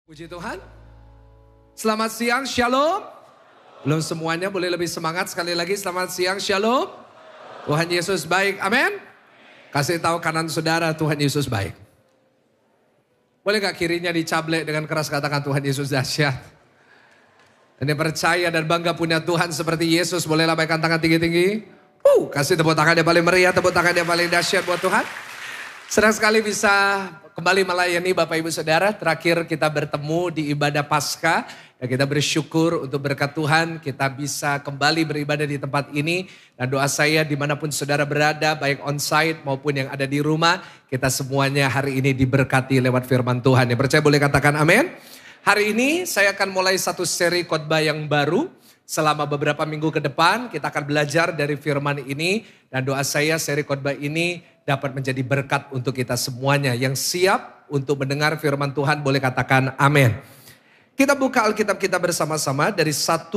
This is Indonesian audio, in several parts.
Puji Tuhan. Selamat siang, shalom. Belum semuanya, boleh lebih semangat sekali lagi. Selamat siang, shalom. Tuhan Yesus baik, amin. Kasih tahu kanan saudara, Tuhan Yesus baik. Boleh gak kirinya dicablek dengan keras, katakan Tuhan Yesus dahsyat. Dan yang percaya dan bangga punya Tuhan seperti Yesus, boleh lambaikan tangan tinggi-tinggi. Kasih tepuk tangan yang paling meriah, tepuk tangan yang paling dahsyat buat Tuhan. Senang sekali bisa kembali melayani Bapak Ibu Saudara. Terakhir kita bertemu di ibadah Paskah. Dan kita bersyukur untuk berkat Tuhan kita bisa kembali beribadah di tempat ini. Dan doa saya dimanapun saudara berada, baik onsite maupun yang ada di rumah. Kita semuanya hari ini diberkati lewat firman Tuhan. Yang percaya boleh katakan amin. Hari ini saya akan mulai satu seri khotbah yang baru. Selama beberapa minggu ke depan kita akan belajar dari firman ini. Dan doa saya seri khotbah ini dapat menjadi berkat untuk kita semuanya. Yang siap untuk mendengar firman Tuhan boleh katakan amin. Kita buka Alkitab kita bersama-sama dari 1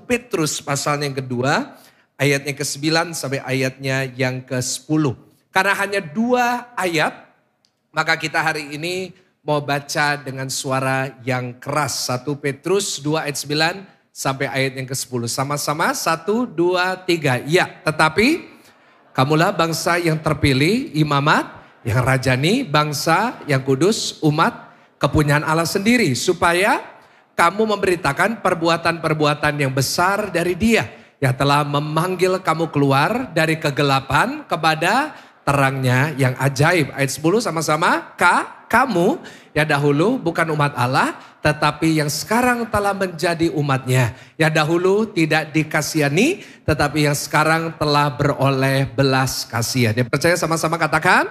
Petrus pasalnya yang kedua. Ayatnya ke-9 sampai ayatnya yang ke-10. Karena hanya 2 ayat, maka kita hari ini mau baca dengan suara yang keras. 1 Petrus 2 ayat 9 sampai ayat yang ke-10. Sama-sama 1, 2, 3. Ya, tetapi kamulah bangsa yang terpilih, imamat, yang rajani, bangsa yang kudus, umat, kepunyaan Allah sendiri. Supaya kamu memberitakan perbuatan-perbuatan yang besar dari Dia. Yang telah memanggil kamu keluar dari kegelapan kepada terangnya yang ajaib. Ayat 10 sama-sama. Kamu yang dahulu bukan umat Allah, tetapi yang sekarang telah menjadi umatnya. Yang dahulu tidak dikasihani, tetapi yang sekarang telah beroleh belas kasihan. Yang percaya sama-sama katakan.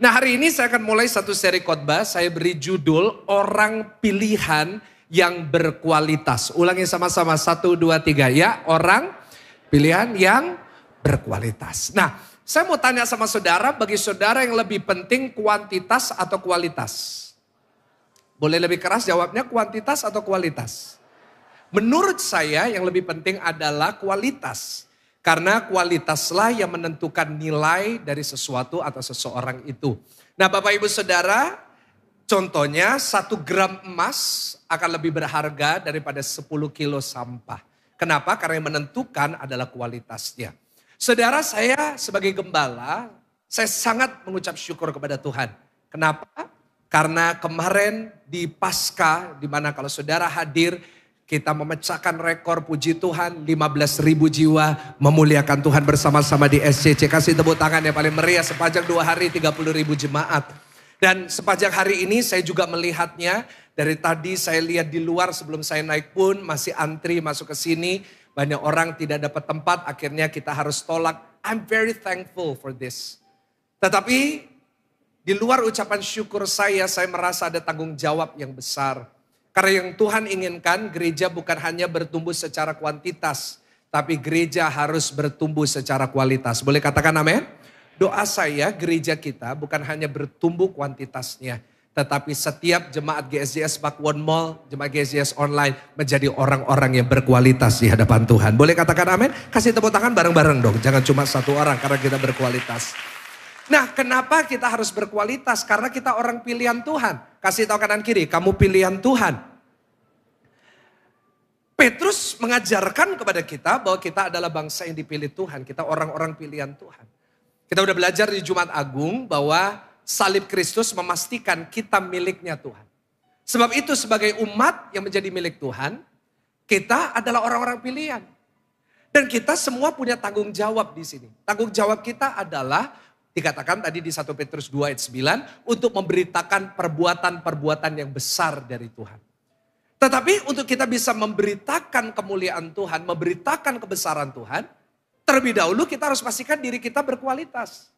Nah, hari ini saya akan mulai satu seri khotbah. Saya beri judul Orang Pilihan yang Berkualitas. Ulangi sama-sama 1, 2, 3 ya. Orang pilihan yang berkualitas. Nah, saya mau tanya sama saudara, bagi saudara yang lebih penting kuantitas atau kualitas? Boleh lebih keras jawabnya, kuantitas atau kualitas? Menurut saya yang lebih penting adalah kualitas. Karena kualitaslah yang menentukan nilai dari sesuatu atau seseorang itu. Nah, Bapak Ibu Saudara, contohnya 1 gram emas akan lebih berharga daripada 10 kilo sampah. Kenapa? Karena yang menentukan adalah kualitasnya. Saudara, saya sebagai gembala, saya sangat mengucap syukur kepada Tuhan. Kenapa? Karena kemarin di Paskah, di mana kalau saudara hadir, kita memecahkan rekor puji Tuhan, 15.000 jiwa memuliakan Tuhan bersama-sama di SCC. Kasih tepuk tangan yang paling meriah sepanjang 2 hari 30.000 jemaat. Dan sepanjang hari ini saya juga melihatnya, dari tadi saya lihat di luar sebelum saya naik pun masih antri masuk ke sini. Banyak orang tidak dapat tempat, akhirnya kita harus tolak. I'm very thankful for this. Tetapi di luar ucapan syukur saya merasa ada tanggung jawab yang besar. Karena yang Tuhan inginkan gereja bukan hanya bertumbuh secara kuantitas, tapi gereja harus bertumbuh secara kualitas. Boleh katakan amin? Doa saya gereja kita bukan hanya bertumbuh kuantitasnya, tetapi setiap jemaat GSJS Pakuwon Mall, jemaat GSJS online menjadi orang-orang yang berkualitas di hadapan Tuhan. Boleh katakan amin? Kasih tepuk tangan bareng-bareng dong. Jangan cuma satu orang karena kita berkualitas. Nah, kenapa kita harus berkualitas? Karena kita orang pilihan Tuhan. Kasih tahu kanan kiri, kamu pilihan Tuhan. Petrus mengajarkan kepada kita bahwa kita adalah bangsa yang dipilih Tuhan. Kita orang-orang pilihan Tuhan. Kita udah belajar di Jumat Agung bahwa salib Kristus memastikan kita miliknya Tuhan. Sebab itu sebagai umat yang menjadi milik Tuhan, kita adalah orang-orang pilihan. Dan kita semua punya tanggung jawab di sini. Tanggung jawab kita adalah dikatakan tadi di 1 Petrus 2 ayat 9 untuk memberitakan perbuatan-perbuatan yang besar dari Tuhan. Tetapi untuk kita bisa memberitakan kemuliaan Tuhan, memberitakan kebesaran Tuhan, terlebih dahulu kita harus pastikan diri kita berkualitas.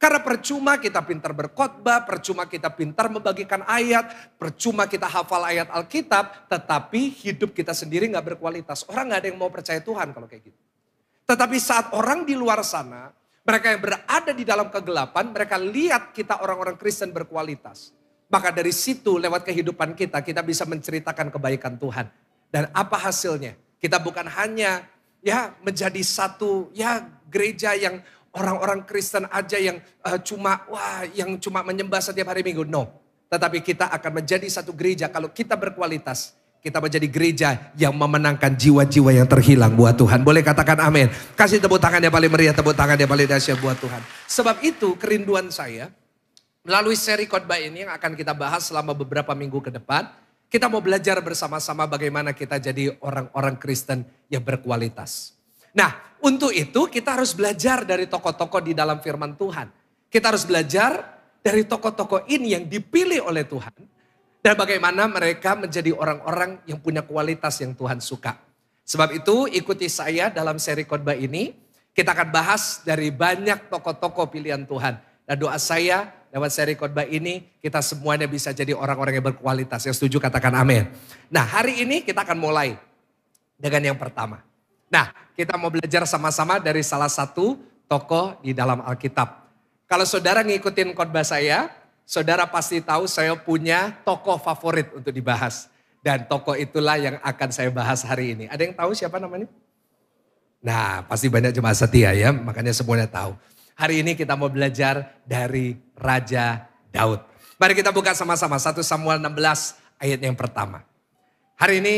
Karena percuma kita pintar berkhotbah, percuma kita pintar membagikan ayat, percuma kita hafal ayat Alkitab, tetapi hidup kita sendiri gak berkualitas. Orang gak ada yang mau percaya Tuhan kalau kayak gitu. Tetapi saat orang di luar sana, mereka yang berada di dalam kegelapan, mereka lihat kita orang-orang Kristen berkualitas. Maka dari situ lewat kehidupan kita bisa menceritakan kebaikan Tuhan. Dan apa hasilnya? Kita bukan hanya menjadi satu gereja yang orang-orang Kristen aja yang cuma menyembah setiap hari Minggu. No. Tetapi kita akan menjadi satu gereja kalau kita berkualitas. Kita menjadi gereja yang memenangkan jiwa-jiwa yang terhilang buat Tuhan. Boleh katakan amin. Kasih tepuk tangan yang paling meriah, tepuk tangan yang paling dahsyat buat Tuhan. Sebab itu kerinduan saya melalui seri khotbah ini yang akan kita bahas selama beberapa minggu ke depan. Kita mau belajar bersama-sama bagaimana kita jadi orang-orang Kristen yang berkualitas. Nah, untuk itu kita harus belajar dari tokoh-tokoh di dalam firman Tuhan. Kita harus belajar dari tokoh-tokoh ini yang dipilih oleh Tuhan. Dan bagaimana mereka menjadi orang-orang yang punya kualitas yang Tuhan suka. Sebab itu ikuti saya dalam seri khotbah ini. Kita akan bahas dari banyak tokoh-tokoh pilihan Tuhan. Dan doa saya lewat seri khotbah ini kita semuanya bisa jadi orang-orang yang berkualitas. Yang setuju katakan amin. Nah, hari ini kita akan mulai dengan yang pertama. Nah, kita mau belajar sama-sama dari salah satu tokoh di dalam Alkitab. Kalau saudara ngikutin khotbah saya, saudara pasti tahu saya punya tokoh favorit untuk dibahas. Dan tokoh itulah yang akan saya bahas hari ini. Ada yang tahu siapa namanya? Nah, pasti banyak jemaat setia ya, makanya semuanya tahu. Hari ini kita mau belajar dari Raja Daud. Mari kita buka sama-sama 1 Samuel 16 ayat yang pertama. Hari ini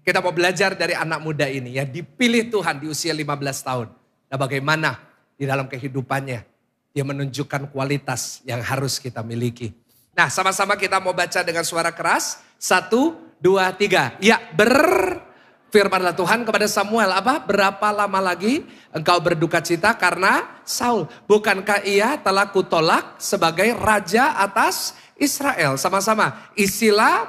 kita mau belajar dari anak muda ini ya, dipilih Tuhan di usia 15 tahun. Nah, bagaimana di dalam kehidupannya dia menunjukkan kualitas yang harus kita miliki. Nah, sama-sama kita mau baca dengan suara keras. 1, 2, 3. Ya, berfirmanlah Tuhan kepada Samuel. Apa? Berapa lama lagi engkau berduka cita karena Saul? Bukankah ia telah kutolak sebagai raja atas Israel? Sama-sama. Isilah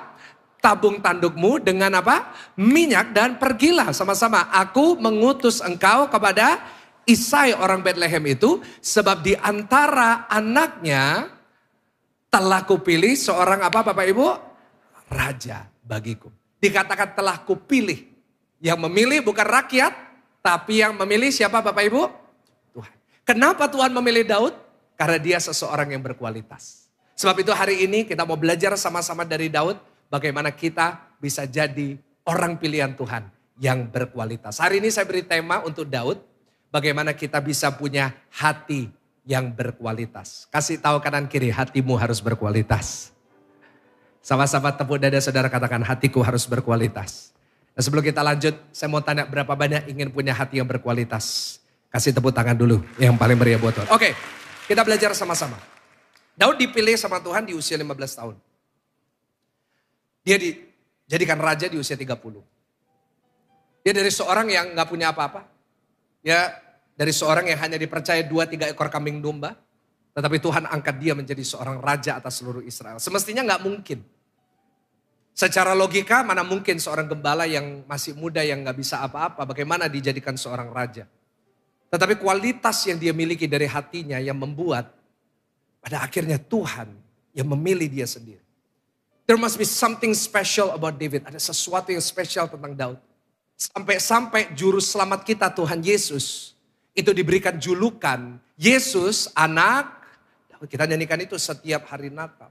tabung tandukmu dengan apa? Minyak dan pergilah sama-sama. Aku mengutus engkau kepada Isai orang Bethlehem itu. Sebab di antara anaknya telah kupilih seorang apa Bapak Ibu? Raja bagiku. Dikatakan telah kupilih. Yang memilih bukan rakyat. Tapi yang memilih siapa Bapak Ibu? Tuhan. Kenapa Tuhan memilih Daud? Karena dia seseorang yang berkualitas. Sebab itu hari ini kita mau belajar sama-sama dari Daud. Bagaimana kita bisa jadi orang pilihan Tuhan yang berkualitas. Hari ini saya beri tema untuk Daud. Bagaimana kita bisa punya hati yang berkualitas. Kasih tahu kanan kiri, hatimu harus berkualitas. Sama-sama tepuk dada saudara katakan, hatiku harus berkualitas. Nah, sebelum kita lanjut, saya mau tanya berapa banyak ingin punya hati yang berkualitas. Kasih tepuk tangan dulu yang paling meriah buat Tuhan. Oke, kita belajar sama-sama. Daud dipilih sama Tuhan di usia 15 tahun. Dia dijadikan raja di usia 30. Dia dari seorang yang gak punya apa-apa. Ya, dari seorang yang hanya dipercaya 2-3 ekor kambing domba. Tetapi Tuhan angkat dia menjadi seorang raja atas seluruh Israel. Semestinya gak mungkin. Secara logika mana mungkin seorang gembala yang masih muda yang gak bisa apa-apa. Bagaimana dijadikan seorang raja. Tetapi kualitas yang dia miliki dari hatinya yang membuat pada akhirnya Tuhan yang memilih dia sendiri. There must be something special about David. Ada sesuatu yang spesial tentang Daud. Sampai-sampai juru selamat kita Tuhan Yesus itu diberikan julukan Yesus anak Daud. Kita nyanyikan itu setiap hari Natal.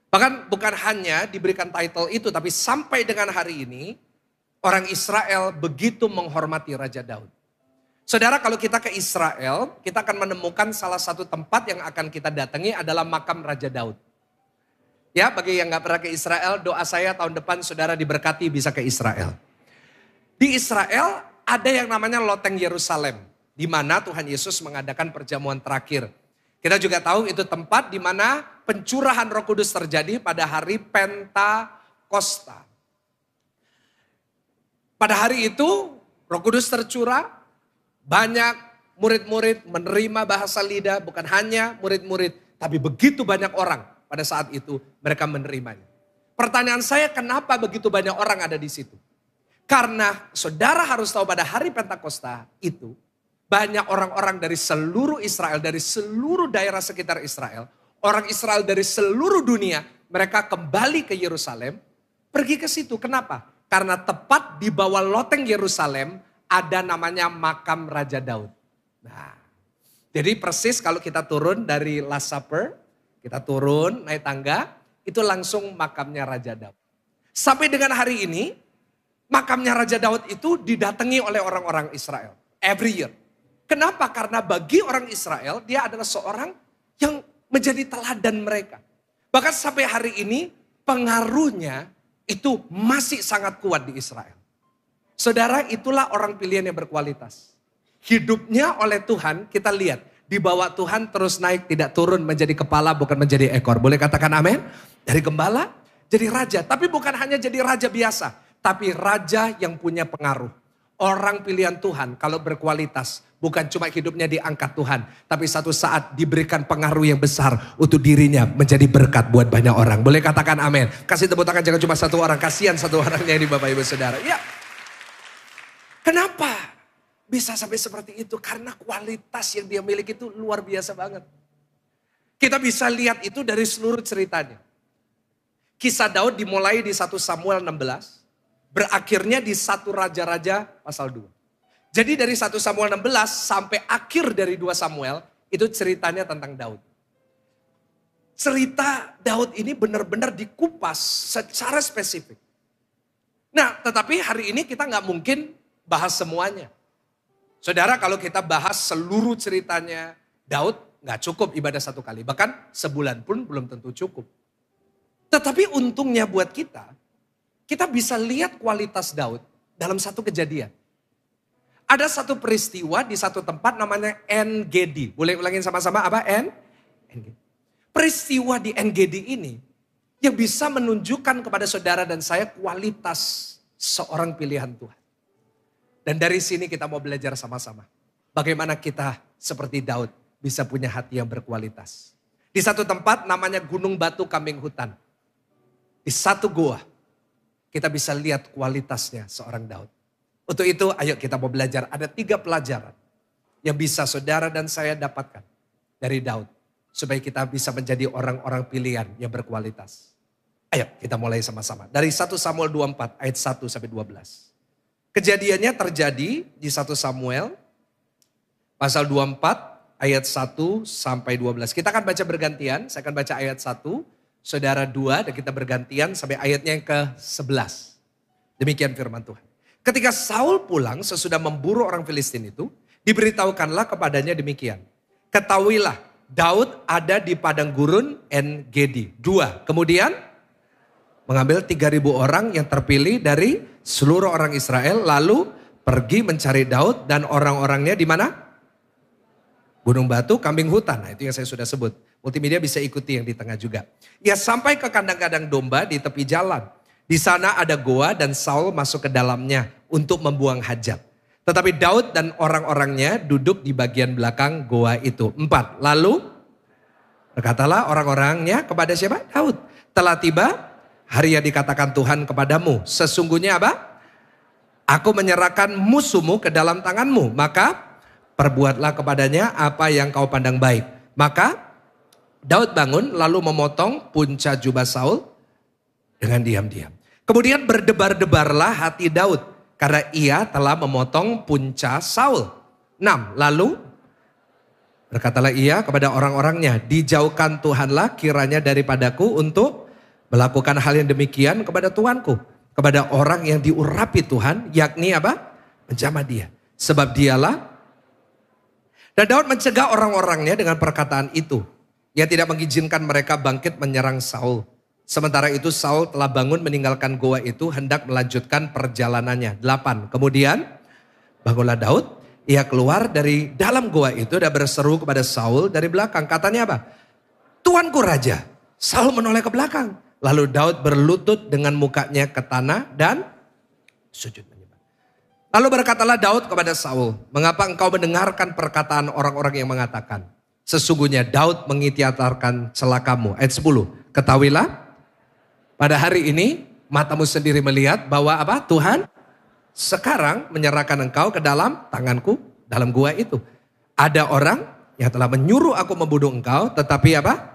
Bahkan bukan hanya diberikan title itu, tapi sampai dengan hari ini orang Israel begitu menghormati Raja Daud. Saudara, kalau kita ke Israel, kita akan menemukan salah satu tempat yang akan kita datangi adalah makam Raja Daud. Ya, bagi yang gak pernah ke Israel, doa saya tahun depan saudara diberkati bisa ke Israel. Di Israel ada yang namanya loteng Yerusalem. Di mana Tuhan Yesus mengadakan perjamuan terakhir. Kita juga tahu itu tempat di mana pencurahan Roh Kudus terjadi pada hari Pentakosta. Pada hari itu Roh Kudus tercurah. Banyak murid-murid menerima bahasa lidah. Bukan hanya murid-murid, tapi begitu banyak orang pada saat itu mereka menerimanya. Pertanyaan saya, kenapa begitu banyak orang ada di situ? Karena saudara harus tahu pada hari Pentakosta itu banyak orang-orang dari seluruh Israel, dari seluruh daerah sekitar Israel. Orang Israel dari seluruh dunia, mereka kembali ke Yerusalem, pergi ke situ. Kenapa? Karena tepat di bawah loteng Yerusalem ada namanya makam Raja Daud. Nah, jadi persis kalau kita turun dari Last Supper, kita turun naik tangga, itu langsung makamnya Raja Daud. Sampai dengan hari ini, makamnya Raja Daud itu didatangi oleh orang-orang Israel. Every year. Kenapa? Karena bagi orang Israel, dia adalah seorang yang menjadi teladan mereka. Bahkan sampai hari ini pengaruhnya itu masih sangat kuat di Israel. Saudara, itulah orang pilihan yang berkualitas. Hidupnya oleh Tuhan, kita lihat. Di bawah Tuhan terus naik, tidak turun menjadi kepala, bukan menjadi ekor. Boleh katakan amin? Dari gembala jadi raja. Tapi bukan hanya jadi raja biasa. Tapi raja yang punya pengaruh. Orang pilihan Tuhan kalau berkualitas. Bukan cuma hidupnya diangkat Tuhan. Tapi satu saat diberikan pengaruh yang besar untuk dirinya menjadi berkat buat banyak orang. Boleh katakan amin? Kasih tepuk tangan jangan cuma satu orang. Kasihan satu orangnya ini Bapak Ibu Saudara. Ya. Kenapa bisa sampai seperti itu? Karena kualitas yang dia miliki itu luar biasa banget. Kita bisa lihat itu dari seluruh ceritanya. Kisah Daud dimulai di 1 Samuel 16. Berakhirnya di 1 Raja-Raja pasal 2. Jadi dari 1 Samuel 16 sampai akhir dari 2 Samuel. Itu ceritanya tentang Daud. Cerita Daud ini benar-benar dikupas secara spesifik. Nah tetapi hari ini kita nggak mungkin bahas semuanya. Saudara, kalau kita bahas seluruh ceritanya Daud, nggak cukup ibadah 1 kali. Bahkan sebulan pun belum tentu cukup. Tetapi untungnya buat kita bisa lihat kualitas Daud dalam satu kejadian. Ada satu peristiwa di satu tempat namanya En-Gedi. Boleh ulangin sama-sama apa? En-Gedi. Peristiwa di En-Gedi ini yang bisa menunjukkan kepada saudara dan saya kualitas seorang pilihan Tuhan. Dan dari sini kita mau belajar sama-sama. Bagaimana kita seperti Daud bisa punya hati yang berkualitas. Di satu tempat namanya Gunung Batu Kambing Hutan. Di satu gua kita bisa lihat kualitasnya seorang Daud. Untuk itu ayo kita mau belajar. Ada 3 pelajaran yang bisa saudara dan saya dapatkan dari Daud. Supaya kita bisa menjadi orang-orang pilihan yang berkualitas. Ayo kita mulai sama-sama. Dari 1 Samuel 24 ayat 1 sampai 12. Kejadiannya terjadi di 1 Samuel pasal 24 ayat 1 sampai 12. Kita akan baca bergantian, saya akan baca ayat 1, saudara 2 dan kita bergantian sampai ayatnya yang ke-11. Demikian firman Tuhan. Ketika Saul pulang sesudah memburu orang Filistin itu, diberitahukanlah kepadanya demikian. Ketahuilah Daud ada di padang gurun En-Gedi. 2. Kemudian mengambil 3.000 orang yang terpilih dari seluruh orang Israel. Lalu pergi mencari Daud dan orang-orangnya di mana? Gunung Batu, Kambing Hutan. Nah, itu yang saya sudah sebut. Multimedia bisa ikuti yang di tengah juga. Ia sampai ke kandang-kandang domba di tepi jalan. Di sana ada goa dan Saul masuk ke dalamnya untuk membuang hajat. Tetapi Daud dan orang-orangnya duduk di bagian belakang goa itu. 4. Lalu berkatalah orang-orangnya kepada siapa? Daud. Telah tiba hari yang dikatakan Tuhan kepadamu. Sesungguhnya apa? Aku menyerahkan musuhmu ke dalam tanganmu. Maka perbuatlah kepadanya apa yang kau pandang baik. Maka Daud bangun lalu memotong punca jubah Saul dengan diam-diam. Kemudian berdebar-debarlah hati Daud karena ia telah memotong punca Saul. 6. Lalu berkatalah ia kepada orang-orangnya, dijauhkan Tuhanlah kiranya daripadaku untuk melakukan hal yang demikian kepada Tuanku. Kepada orang yang diurapi Tuhan, yakni apa? Menjamah dia. Sebab dialah. Dan Daud mencegah orang-orangnya dengan perkataan itu. Ia tidak mengizinkan mereka bangkit menyerang Saul. Sementara itu Saul telah bangun meninggalkan goa itu, hendak melanjutkan perjalanannya. 8. Kemudian bangunlah Daud, ia keluar dari dalam goa itu dan berseru kepada Saul dari belakang. Katanya apa? Tuanku Raja. Saul menoleh ke belakang. Lalu Daud berlutut dengan mukanya ke tanah dan sujud menyembah. Lalu berkatalah Daud kepada Saul, mengapa engkau mendengarkan perkataan orang-orang yang mengatakan, sesungguhnya Daud mengitiatarkan celakamu. Ayat 10, ketahuilah pada hari ini matamu sendiri melihat bahwa apa? Tuhan sekarang menyerahkan engkau ke dalam tanganku dalam gua itu. Ada orang yang telah menyuruh aku membunuh engkau, tetapi apa?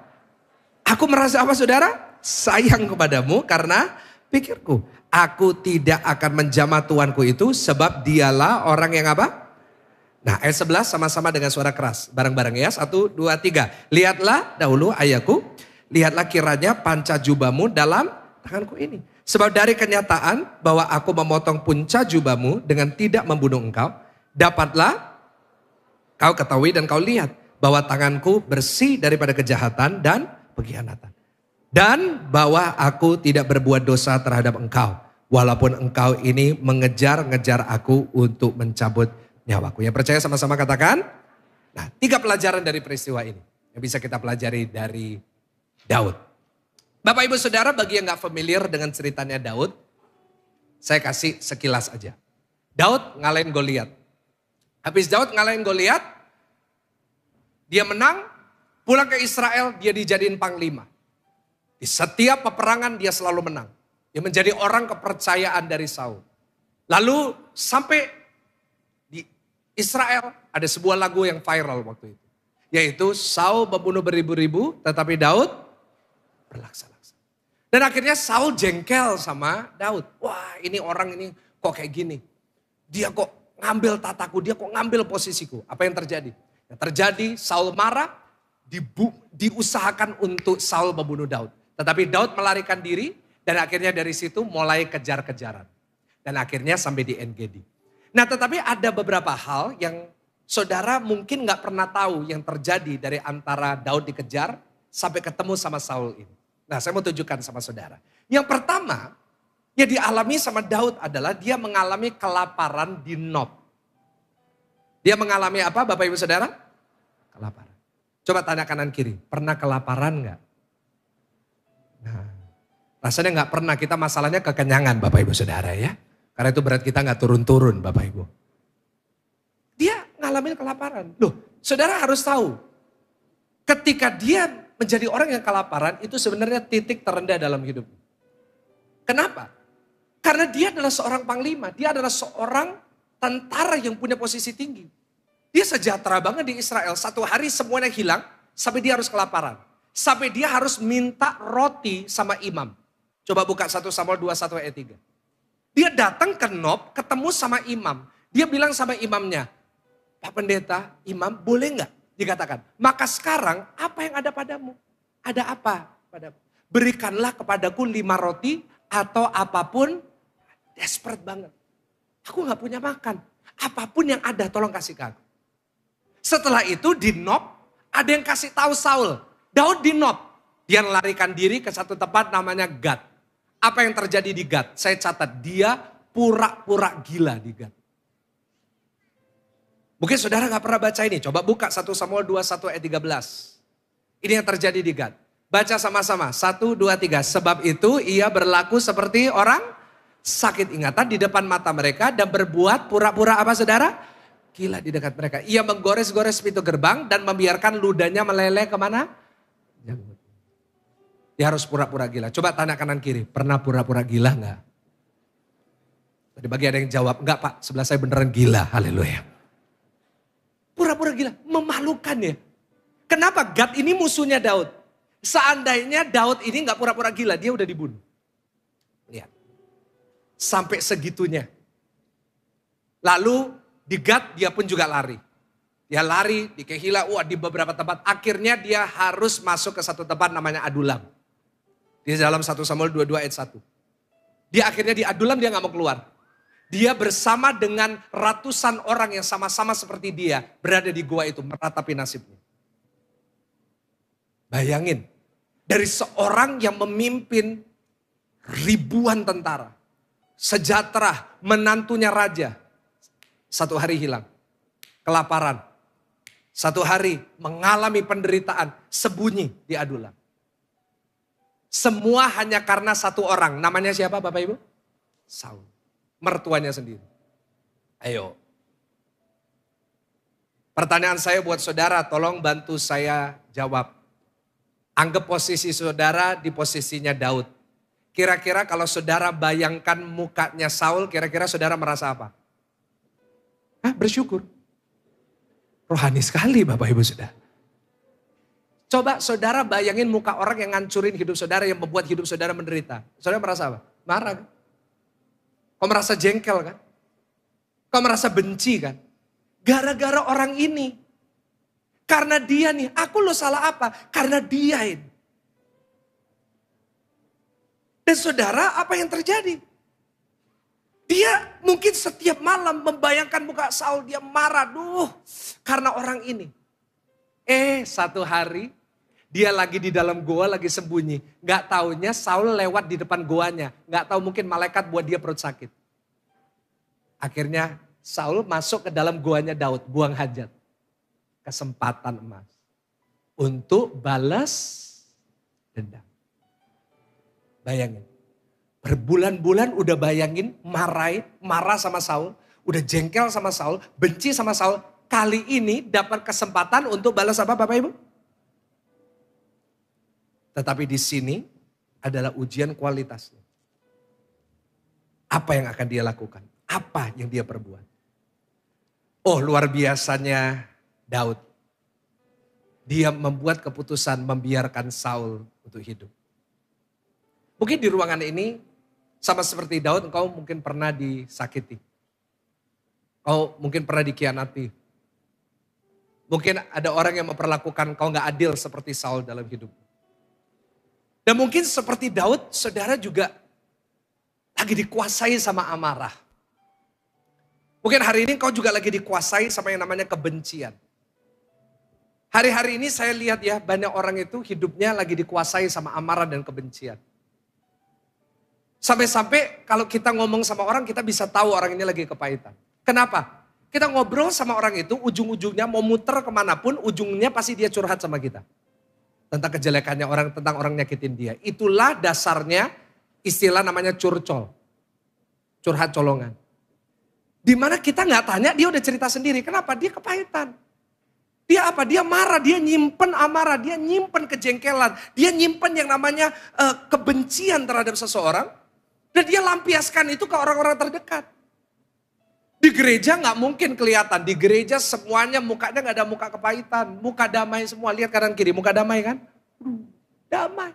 Aku merasa apa saudara? Sayang kepadamu karena pikirku, aku tidak akan menjamah tuanku itu sebab dialah orang yang apa? Nah ayat 11 sama-sama dengan suara keras. Bareng-bareng ya, 1, 2, 3. Lihatlah dahulu ayahku, lihatlah kiranya panca jubahmu dalam tanganku ini. Sebab dari kenyataan bahwa aku memotong punca jubahmu dengan tidak membunuh engkau, dapatlah kau ketahui dan kau lihat bahwa tanganku bersih daripada kejahatan dan pengkhianatan. Dan bahwa aku tidak berbuat dosa terhadap engkau. Walaupun engkau ini mengejar-ngejar aku untuk mencabut nyawaku. Yang percaya sama-sama katakan. Nah, 3 pelajaran dari peristiwa ini. Yang bisa kita pelajari dari Daud. Bapak ibu saudara, bagi yang gak familiar dengan ceritanya Daud. Saya kasih sekilas aja. Daud ngalahin Goliat. Habis Daud ngalahin Goliat. Dia menang. Pulang ke Israel, dia dijadiin panglima. Di setiap peperangan dia selalu menang. Dia menjadi orang kepercayaan dari Saul. Lalu sampai di Israel ada sebuah lagu yang viral waktu itu. Yaitu Saul membunuh beribu-ribu tetapi Daud berlaksa-laksa. Dan akhirnya Saul jengkel sama Daud. Wah, ini orang ini kok kayak gini. Dia kok ngambil tataku, dia kok ngambil posisiku. Apa yang terjadi? Yang terjadi Saul marah, diusahakan untuk Saul membunuh Daud. Tetapi Daud melarikan diri dan akhirnya dari situ mulai kejar-kejaran. Dan akhirnya sampai di En-Gedi. Nah, tetapi ada beberapa hal yang saudara mungkin gak pernah tahu yang terjadi dari antara Daud dikejar sampai ketemu sama Saul ini. Nah, saya mau tunjukkan sama saudara. Yang pertama yang dialami sama Daud adalah dia mengalami kelaparan di Nob. Dia mengalami apa Bapak Ibu Saudara? Kelaparan. Coba tanya kanan kiri, pernah kelaparan gak? Nah, rasanya gak pernah, kita masalahnya kekenyangan Bapak Ibu Saudara ya. Karena itu berat kita gak turun-turun Bapak Ibu. Dia ngalamin kelaparan. Loh, saudara harus tahu. Ketika dia menjadi orang yang kelaparan, itu sebenarnya titik terendah dalam hidup. Kenapa? Karena dia adalah seorang panglima. Dia adalah seorang tentara yang punya posisi tinggi. Dia sejahtera banget di Israel. Satu hari semuanya hilang, sampai dia harus kelaparan. Sampai dia harus minta roti sama imam. Coba buka 1 Samuel 21 ayat 3. Dia datang ke Nob, ketemu sama imam. Dia bilang sama imamnya, Pak Pendeta, imam boleh nggak? Dikatakan, maka sekarang apa yang ada padamu? Ada apa padamu? Berikanlah kepadaku 5 roti atau apapun. Desperate banget. Aku nggak punya makan. Apapun yang ada tolong kasih ke aku. Setelah itu di Nob ada yang kasih tahu Saul. Daud di Nob. Dia melarikan diri ke satu tempat namanya Gad. Apa yang terjadi di Gad? Saya catat dia pura-pura gila di Gad. Mungkin saudara gak pernah baca ini. Coba buka 1 Samuel 21 ayat 13. Ini yang terjadi di Gad. Baca sama-sama. 1, 2, 3. Sebab itu ia berlaku seperti orang sakit ingatan di depan mata mereka. Dan berbuat pura-pura apa saudara? Gila di dekat mereka. Ia menggores-gores pintu gerbang dan membiarkan ludahnya meleleh kemana? Dia harus pura-pura gila. Coba tanya kanan kiri. Pernah pura-pura gila gak? Tadi bagi ada yang jawab. Enggak Pak, sebelah saya beneran gila. Haleluya. Pura-pura gila, memalukan ya. Kenapa? Gad ini musuhnya Daud. Seandainya Daud ini gak pura-pura gila, dia udah dibunuh. Lihat. Sampai segitunya. Lalu di Gad dia pun juga lari. Dia lari di Kehila, di beberapa tempat. Akhirnya dia harus masuk ke satu tempat namanya Adulam. Di dalam 1 Samuel 22 ayat 1. Dia akhirnya di Adulam dia gak mau keluar. Dia bersama dengan ratusan orang yang sama-sama seperti dia berada di gua itu meratapi nasibnya. Bayangin, dari seorang yang memimpin ribuan tentara, sejahtera, menantunya raja, satu hari hilang, kelaparan, satu hari mengalami penderitaan, sembunyi di Adulam. Semua hanya karena satu orang, namanya siapa Bapak Ibu? Saul. Mertuanya sendiri. Ayo. Pertanyaan saya buat saudara, tolong bantu saya jawab. Anggap posisi saudara di posisinya Daud. Kira-kira kalau saudara bayangkan mukanya Saul, kira-kira saudara merasa apa? Bersyukur. Rohani sekali Bapak Ibu Saudara. Coba saudara bayangin muka orang yang ngancurin hidup saudara, yang membuat hidup saudara menderita. Saudara merasa apa? Marah kan? Kau merasa jengkel kan? Kau merasa benci kan? Gara-gara orang ini. Karena dia nih, aku lo salah apa? Karena dia ini. Dan saudara, apa yang terjadi? Dia mungkin setiap malam membayangkan muka Saul, dia marah. Karena orang ini. Satu hari Dia lagi di dalam goa, lagi sembunyi. Gak taunya Saul lewat di depan goanya. Gak tahu mungkin malaikat buat dia perut sakit. Akhirnya Saul masuk ke dalam goanya Daud, buang hajat. Kesempatan emas. Untuk balas dendam. Bayangin. Berbulan-bulan udah bayangin, marah sama Saul. Udah jengkel sama Saul, benci sama Saul. Kali ini dapat kesempatan untuk balas apa Bapak Ibu? Tetapi di sini adalah ujian kualitasnya. Apa yang akan dia lakukan? Apa yang dia perbuat? Oh, luar biasanya Daud. Dia membuat keputusan membiarkan Saul untuk hidup. Mungkin di ruangan ini sama seperti Daud, engkau mungkin pernah disakiti. Kau mungkin pernah dikhianati. Mungkin ada orang yang memperlakukan kau gak adil seperti Saul dalam hidup. Dan mungkin seperti Daud, saudara juga lagi dikuasai sama amarah. Mungkin hari ini kau juga lagi dikuasai sama yang namanya kebencian. Hari-hari ini saya lihat ya, banyak orang itu hidupnya lagi dikuasai sama amarah dan kebencian. Sampai-sampai kalau kita ngomong sama orang, kita bisa tahu orang ini lagi kepahitan. Kenapa? Kita ngobrol sama orang itu, ujung-ujungnya mau muter kemanapun, ujungnya pasti dia curhat sama kita. Tentang kejelekannya orang, tentang orang nyakitin dia. Itulah dasarnya istilah namanya curcol. Curhat colongan. Dimana kita gak tanya, dia udah cerita sendiri. Kenapa? Dia kepahitan. Dia apa? Dia marah, dia nyimpen amarah, dia nyimpen kejengkelan. Dia nyimpen yang namanya kebencian terhadap seseorang. Dan dia lampiaskan itu ke orang-orang terdekat. Di gereja gak mungkin kelihatan. Di gereja semuanya mukanya gak ada muka kepahitan. Muka damai semua. Lihat kanan kiri muka damai kan? Damai.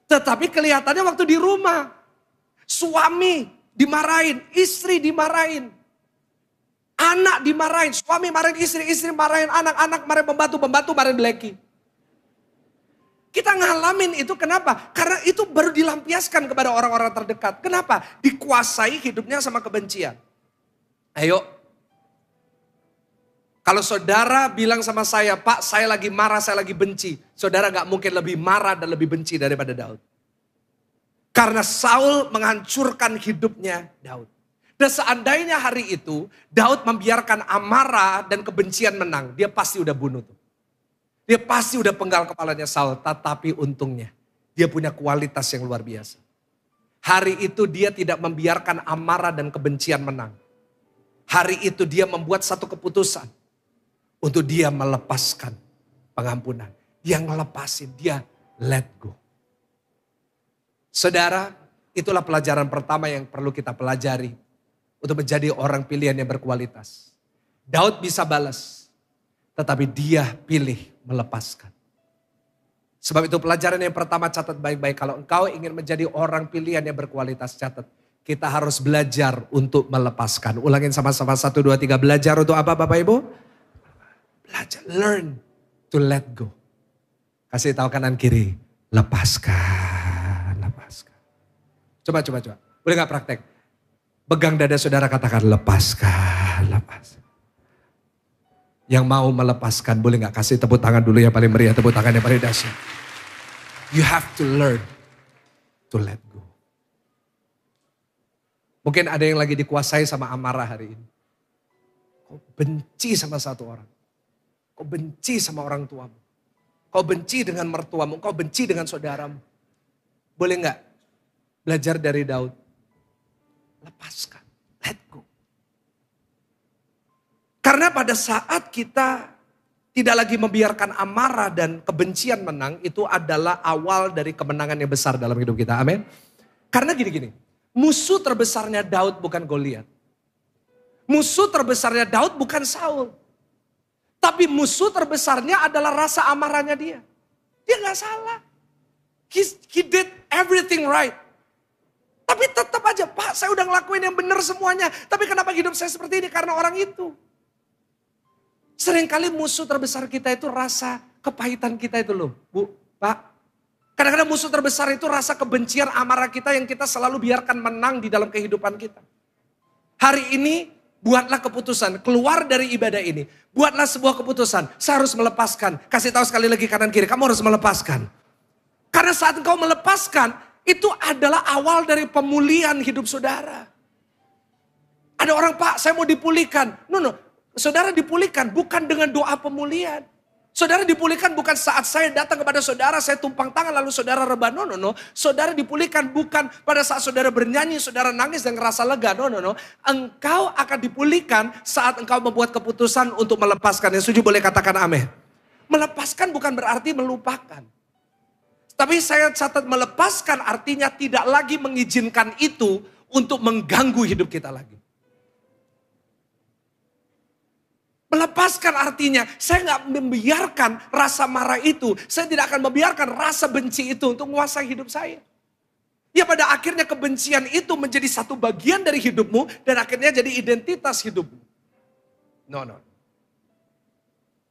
Tetapi kelihatannya waktu di rumah. Suami dimarahin. Istri dimarahin. Anak dimarahin. Suami marahin istri. Istri marahin anak. Anak marahin pembantu. Pembantu marahin beleki. Kita ngalamin itu kenapa? Karena itu baru dilampiaskan kepada orang-orang terdekat. Kenapa? Dikuasai hidupnya sama kebencian. Ayo, kalau saudara bilang sama saya, Pak saya lagi marah, saya lagi benci. Saudara gak mungkin lebih marah dan lebih benci daripada Daud. Karena Saul menghancurkan hidupnya Daud. Dan seandainya hari itu Daud membiarkan amarah dan kebencian menang, dia pasti udah bunuh tuh. Dia pasti udah penggal kepalanya Saul, tetapi untungnya dia punya kualitas yang luar biasa. Hari itu dia tidak membiarkan amarah dan kebencian menang. Hari itu dia membuat satu keputusan untuk dia melepaskan pengampunan. Dia ngelepasin, dia let go. Saudara, itulah pelajaran pertama yang perlu kita pelajari untuk menjadi orang pilihan yang berkualitas. Daud bisa balas, tetapi dia pilih melepaskan. Sebab itu pelajaran yang pertama catat baik-baik. Kalau engkau ingin menjadi orang pilihan yang berkualitas, catat. Kita harus belajar untuk melepaskan. Ulangin sama-sama 1, 2, 3. Belajar untuk apa Bapak Ibu? Belajar, learn to let go. Kasih tahu kanan kiri, lepaskan, lepaskan. Coba. Boleh gak praktek? Pegang dada saudara katakan lepaskan, lepaskan. Yang mau melepaskan boleh gak kasih tepuk tangan dulu yang paling meriah, tepuk tangan yang paling dahsyat. You have to learn to let go. Mungkin ada yang lagi dikuasai sama amarah hari ini. Kau benci sama satu orang. Kau benci sama orang tuamu. Kau benci dengan mertuamu. Kau benci dengan saudaramu. Boleh gak belajar dari Daud? Lepaskan. Let go. Karena pada saat kita tidak lagi membiarkan amarah dan kebencian menang, itu adalah awal dari kemenangan yang besar dalam hidup kita. Amin. Karena gini-gini, musuh terbesarnya Daud bukan Goliat. Musuh terbesarnya Daud bukan Saul. Tapi musuh terbesarnya adalah rasa amarahnya dia. Dia gak salah. He did everything right. Tapi tetap aja, Pak saya udah ngelakuin yang benar semuanya. Tapi kenapa hidup saya seperti ini? Karena orang itu. Seringkali musuh terbesar kita itu rasa kepahitan kita itu loh. Bu, Pak. Kadang-kadang musuh terbesar itu rasa kebencian amarah kita yang kita selalu biarkan menang di dalam kehidupan kita. Hari ini Buatlah keputusan, keluar dari ibadah ini. Buatlah sebuah keputusan, saya harus melepaskan. Kasih tahu sekali lagi kanan kiri, kamu harus melepaskan. Karena saat engkau melepaskan, itu adalah awal dari pemulihan hidup saudara. Ada orang, Pak, saya mau dipulihkan. No, saudara dipulihkan bukan dengan doa pemulihan. Saudara dipulihkan bukan saat saya datang kepada saudara, saya tumpang tangan lalu saudara rebah. No. Saudara dipulihkan bukan pada saat saudara bernyanyi, saudara nangis dan ngerasa lega. No. Engkau akan dipulihkan saat engkau membuat keputusan untuk melepaskan. Yang setuju boleh katakan amin. Melepaskan bukan berarti melupakan. Tapi saya catat melepaskan artinya tidak lagi mengizinkan itu untuk mengganggu hidup kita lagi. Melepaskan artinya, saya nggak membiarkan rasa marah itu. Saya tidak akan membiarkan rasa benci itu untuk menguasai hidup saya. Ya pada akhirnya kebencian itu menjadi satu bagian dari hidupmu. Dan akhirnya jadi identitas hidupmu. No.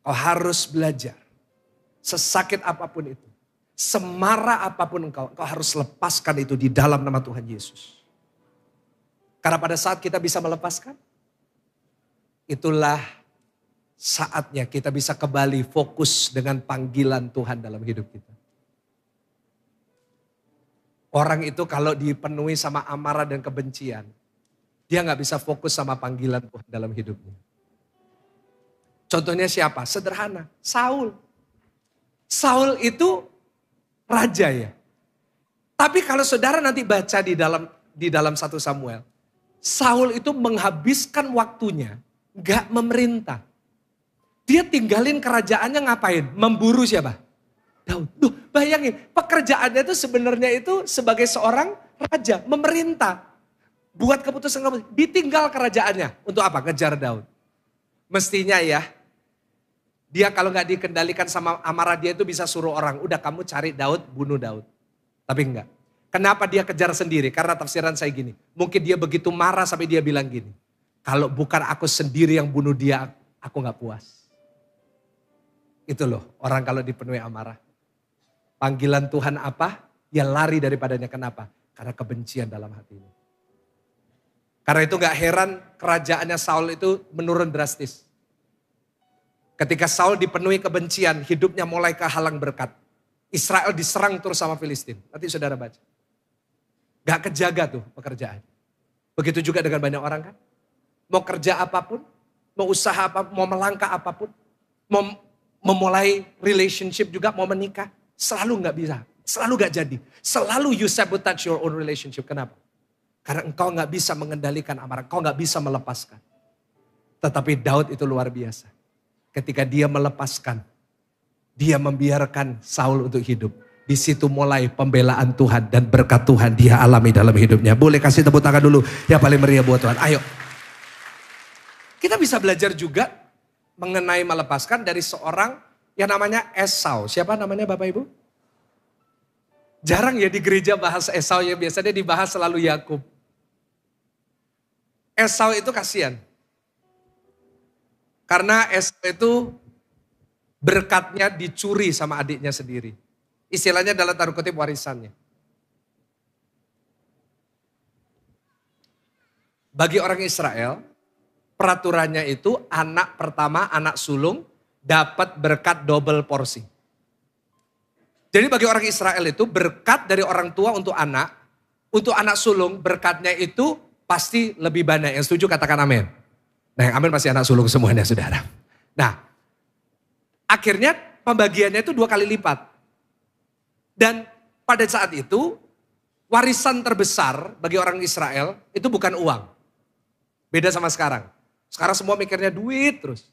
Kau harus belajar. Sesakit apapun itu. Semarah apapun engkau harus lepaskan itu di dalam nama Tuhan Yesus. Karena pada saat kita bisa melepaskan, itulah saatnya kita bisa kembali fokus dengan panggilan Tuhan dalam hidup kita. Orang itu kalau dipenuhi sama amarah dan kebencian, dia gak bisa fokus sama panggilan Tuhan dalam hidupnya. Contohnya siapa? Sederhana, Saul. Saul itu raja ya. Tapi kalau saudara nanti baca di dalam 1 Samuel, Saul itu menghabiskan waktunya gak memerintah. Dia tinggalin kerajaannya ngapain? Memburu siapa? Daud. Duh, bayangin, pekerjaannya itu sebenarnya itu sebagai seorang raja, memerintah. Buat keputusan, ditinggal kerajaannya. Untuk apa? Ngejar Daud. Mestinya ya, dia kalau gak dikendalikan sama amarah dia itu bisa suruh orang, udah kamu cari Daud, bunuh Daud. Tapi enggak. Kenapa dia kejar sendiri? Karena tafsiran saya gini, mungkin dia begitu marah sampai dia bilang gini, kalau bukan aku sendiri yang bunuh dia, aku gak puas. Itu loh orang kalau dipenuhi amarah. Panggilan Tuhan apa? Ya lari daripadanya. Kenapa? Karena kebencian dalam hatinya. Karena itu gak heran kerajaannya Saul itu menurun drastis. Ketika Saul dipenuhi kebencian, hidupnya mulai kehalang berkat. Israel diserang terus sama Filistin. Nanti saudara baca. Gak kejaga tuh pekerjaan. Begitu juga dengan banyak orang kan. Mau kerja apapun, mau usaha apapun, mau melangkah apapun, mau memulai relationship juga, mau menikah, selalu gak bisa, selalu gak jadi. Selalu you sabotage your own relationship. Kenapa? Karena engkau gak bisa mengendalikan amarah, engkau gak bisa melepaskan. Tetapi Daud itu luar biasa. Ketika dia melepaskan, dia membiarkan Saul untuk hidup. Di situ mulai pembelaan Tuhan dan berkat Tuhan dia alami dalam hidupnya. Boleh kasih tepuk tangan dulu yang paling meriah buat Tuhan. Ayo. Kita bisa belajar juga mengenai melepaskan dari seorang yang namanya Esau. Siapa namanya Bapak Ibu? Jarang ya di gereja bahas Esau ya, biasanya dibahas selalu Yakub. Esau itu kasihan. Karena Esau itu berkatnya dicuri sama adiknya sendiri. Istilahnya dalam tanda kutip warisannya. Bagi orang Israel, peraturannya itu anak pertama, anak sulung dapat berkat double porsi. Jadi bagi orang Israel itu berkat dari orang tua untuk anak sulung berkatnya itu pasti lebih banyak. Yang setuju katakan amin. Nah yang amin pasti anak sulung semuanya saudara. Nah akhirnya pembagiannya itu 2 kali lipat. Dan pada saat itu warisan terbesar bagi orang Israel itu bukan uang. Beda sama sekarang. Sekarang semua mikirnya duit terus.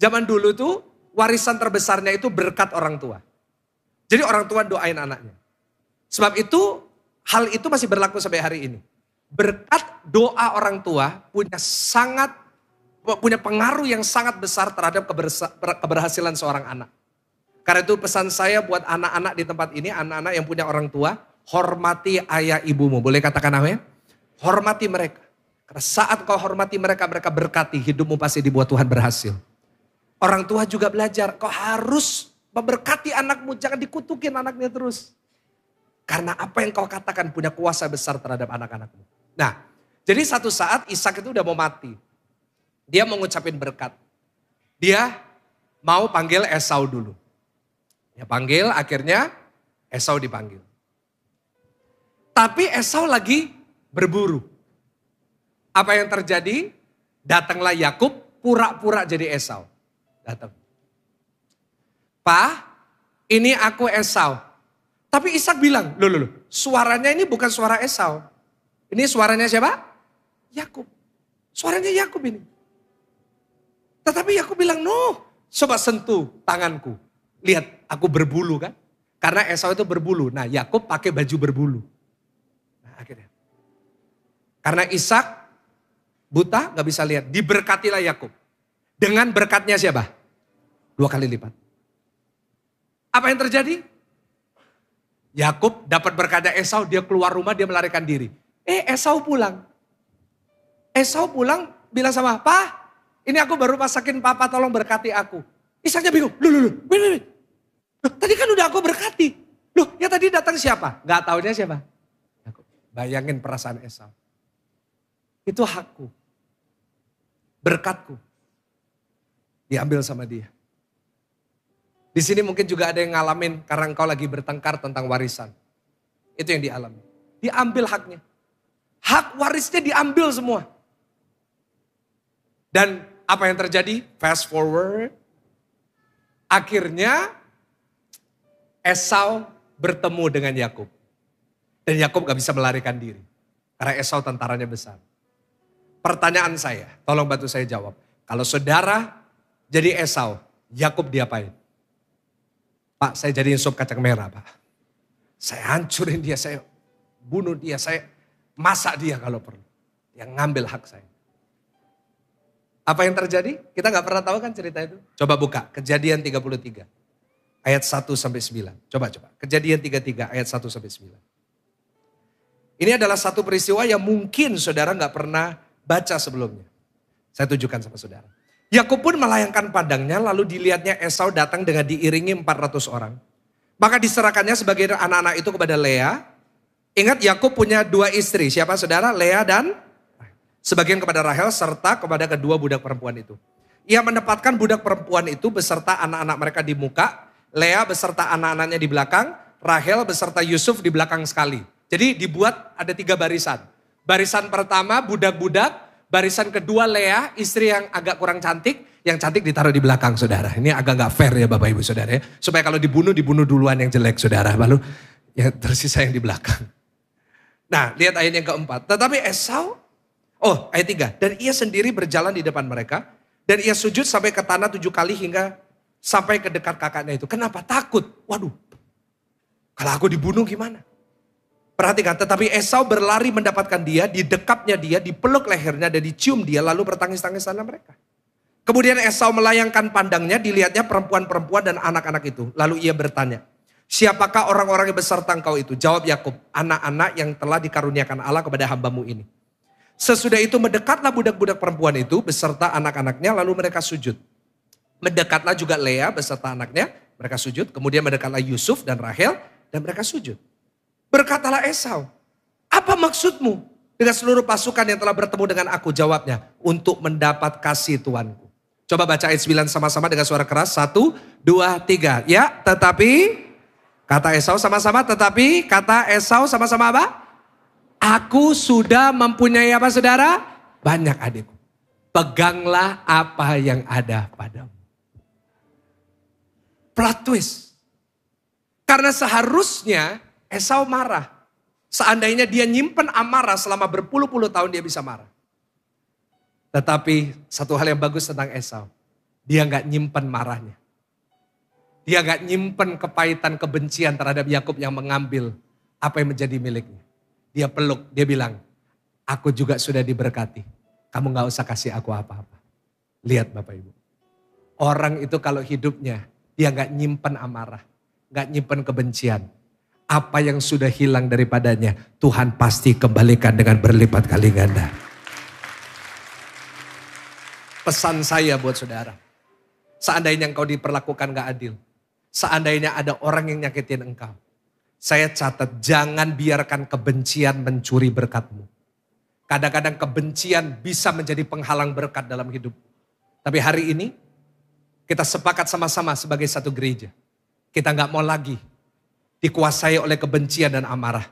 Zaman dulu tuh warisan terbesarnya itu berkat orang tua. Jadi orang tua doain anaknya. Sebab itu hal itu masih berlaku sampai hari ini. Berkat doa orang tua punya pengaruh yang sangat besar terhadap keberhasilan seorang anak. Karena itu pesan saya buat anak-anak di tempat ini, anak-anak yang punya orang tua, hormati ayah ibumu. Boleh katakan amin? Hormati mereka. Karena saat kau hormati mereka, mereka berkati, hidupmu pasti dibuat Tuhan berhasil. Orang tua juga belajar, kau harus memberkati anakmu, jangan dikutukin anaknya terus. Karena apa yang kau katakan punya kuasa besar terhadap anak-anakmu. Nah, jadi satu saat Ishak itu udah mau mati. Dia mau ngucapin berkat. Dia mau panggil Esau dulu. Ya panggil, akhirnya Esau dipanggil. Tapi Esau lagi berburu. Apa yang terjadi? Datanglah Yakub pura-pura jadi Esau. Datang. Pak, ini aku Esau. Tapi Ishak bilang, loh, suaranya ini bukan suara Esau. Ini suaranya siapa? Yakub. Suaranya Yakub ini. Tetapi Yakub bilang, no, coba sentuh tanganku. Lihat, aku berbulu kan. Karena Esau itu berbulu. Nah, Yakub pakai baju berbulu. Nah, akhirnya. Karena Ishak buta, gak bisa lihat. Diberkatilah Yakub. Dengan berkatnya siapa? 2 kali lipat. Apa yang terjadi? Yakub dapat berkatnya Esau, dia keluar rumah, dia melarikan diri. Esau pulang. Esau pulang, bilang sama, Pak, ini aku baru masakin papa, tolong berkati aku. Ishaknya bingung, wait. Loh, tadi kan udah aku berkati. Loh, ya tadi datang siapa? Gak taunya siapa? Yakub. Bayangin perasaan Esau. Itu hakku. Berkatku. Diambil sama dia. Di sini mungkin juga ada yang ngalamin karena engkau lagi bertengkar tentang warisan. Itu yang dialami. Diambil haknya. Hak warisnya diambil semua. Dan apa yang terjadi? Fast forward. Akhirnya Esau bertemu dengan Yakub. Dan Yakub gak bisa melarikan diri. Karena Esau tentaranya besar. Pertanyaan saya, tolong bantu saya jawab. Kalau saudara jadi Esau, Yakub diapain? Pak, saya jadiin sup kacang merah, Pak. Saya hancurin dia, saya bunuh dia, saya masak dia kalau perlu. Yang ngambil hak saya. Apa yang terjadi? Kita gak pernah tahu kan cerita itu. Coba buka, Kejadian 33. Ayat 1 sampai 9. Coba. Kejadian 33 ayat 1 sampai 9. Ini adalah satu peristiwa yang mungkin saudara gak pernah baca sebelumnya. Saya tunjukkan sama saudara. Yakub pun melayangkan pandangnya, lalu dilihatnya Esau datang dengan diiringi 400 orang. Maka diserahkannya sebagai anak-anak itu kepada Lea. Ingat Yakub punya 2 istri, siapa saudara? Lea dan sebagian kepada Rahel serta kepada kedua budak perempuan itu. Ia menempatkan budak perempuan itu beserta anak-anak mereka di muka, Lea beserta anak-anaknya di belakang, Rahel beserta Yusuf di belakang sekali. Jadi dibuat ada 3 barisan. Barisan pertama budak-budak. Barisan kedua Lea, istri yang agak kurang cantik. Yang cantik ditaruh di belakang saudara. Ini agak gak fair ya Bapak Ibu saudara ya. Supaya kalau dibunuh duluan yang jelek saudara. Lalu ya tersisa yang di belakang. Nah lihat ayat yang keempat. Tetapi Esau, ayat 3. Dan ia sendiri berjalan di depan mereka. Dan ia sujud sampai ke tanah 7 kali hingga sampai ke dekat kakaknya itu. Kenapa? Takut. Waduh. Kalau aku dibunuh gimana? Perhatikan, tetapi Esau berlari mendapatkan dia, didekapnya dia, dipeluk lehernya dan dicium dia, lalu bertangis-tangis sana mereka. Kemudian Esau melayangkan pandangnya, dilihatnya perempuan-perempuan dan anak-anak itu. Lalu ia bertanya, siapakah orang-orang yang beserta engkau itu? Jawab Yakub, anak-anak yang telah dikaruniakan Allah kepada hambamu ini. Sesudah itu mendekatlah budak-budak perempuan itu beserta anak-anaknya, lalu mereka sujud. Mendekatlah juga Lea beserta anaknya, mereka sujud. Kemudian mendekatlah Yusuf dan Rahel dan mereka sujud. Berkatalah Esau, apa maksudmu dengan seluruh pasukan yang telah bertemu dengan aku? Jawabnya, untuk mendapat kasih Tuanku. Coba baca ayat 9 sama-sama dengan suara keras. 1, 2, 3. Ya, tetapi, kata Esau sama-sama, tetapi kata Esau sama-sama apa? Aku sudah mempunyai apa saudara? Banyak adikku. Peganglah apa yang ada padamu. Plot twist. Karena seharusnya Esau marah. Seandainya dia nyimpen amarah selama berpuluh-puluh tahun dia bisa marah. Tetapi satu hal yang bagus tentang Esau. Dia gak nyimpen marahnya. Dia gak nyimpen kepahitan kebencian terhadap Yakub yang mengambil apa yang menjadi miliknya. Dia peluk, dia bilang, aku juga sudah diberkati. Kamu gak usah kasih aku apa-apa. Lihat Bapak Ibu. Orang itu kalau hidupnya dia gak nyimpen amarah. Gak nyimpen kebencian. Apa yang sudah hilang daripadanya, Tuhan pasti kembalikan dengan berlipat kali ganda. Pesan saya buat saudara. Seandainya engkau diperlakukan gak adil. Seandainya ada orang yang nyakitin engkau. Saya catat, jangan biarkan kebencian mencuri berkatmu. Kadang-kadang kebencian bisa menjadi penghalang berkat dalam hidup. Tapi hari ini kita sepakat sama-sama sebagai satu gereja. Kita nggak mau lagi dikuasai oleh kebencian dan amarah.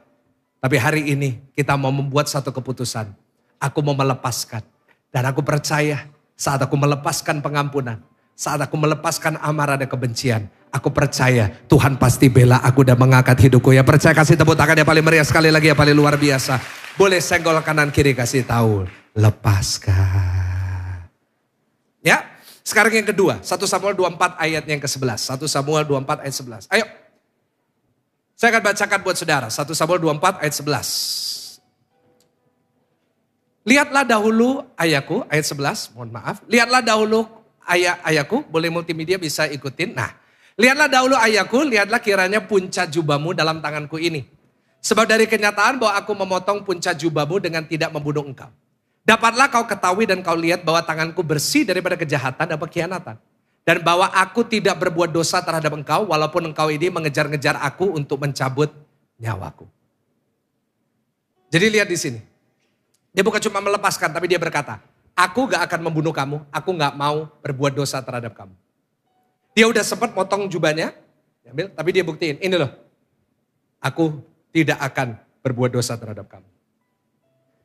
Tapi hari ini kita mau membuat satu keputusan. Aku mau melepaskan. Dan aku percaya saat aku melepaskan pengampunan. Saat aku melepaskan amarah dan kebencian. Aku percaya Tuhan pasti bela aku dan mengangkat hidupku. Ya percaya, kasih tepuk tangan yang paling meriah sekali lagi, yang paling luar biasa. Boleh senggol kanan kiri, kasih tahu. Lepaskan. Ya, sekarang yang kedua. 1 Samuel 24 ayat yang ke-11. 1 Samuel 24 ayat 11. Ayo. Saya akan bacakan buat saudara. 1 Samuel 24 ayat 11. Lihatlah dahulu ayahku, ayat 11, mohon maaf. Lihatlah dahulu ayahku, boleh multimedia bisa ikutin. Nah, lihatlah dahulu ayahku, lihatlah kiranya punca jubahmu dalam tanganku ini. Sebab dari kenyataan bahwa aku memotong punca jubahmu dengan tidak membunuh engkau. Dapatlah kau ketahui dan kau lihat bahwa tanganku bersih daripada kejahatan dan pengkhianatan. Dan bahwa aku tidak berbuat dosa terhadap engkau walaupun engkau ini mengejar-ngejar aku untuk mencabut nyawaku. Jadi lihat di sini. Dia bukan cuma melepaskan tapi dia berkata, aku gak akan membunuh kamu, aku gak mau berbuat dosa terhadap kamu. Dia udah sempat motong jubahnya, tapi dia buktiin, ini loh, aku tidak akan berbuat dosa terhadap kamu.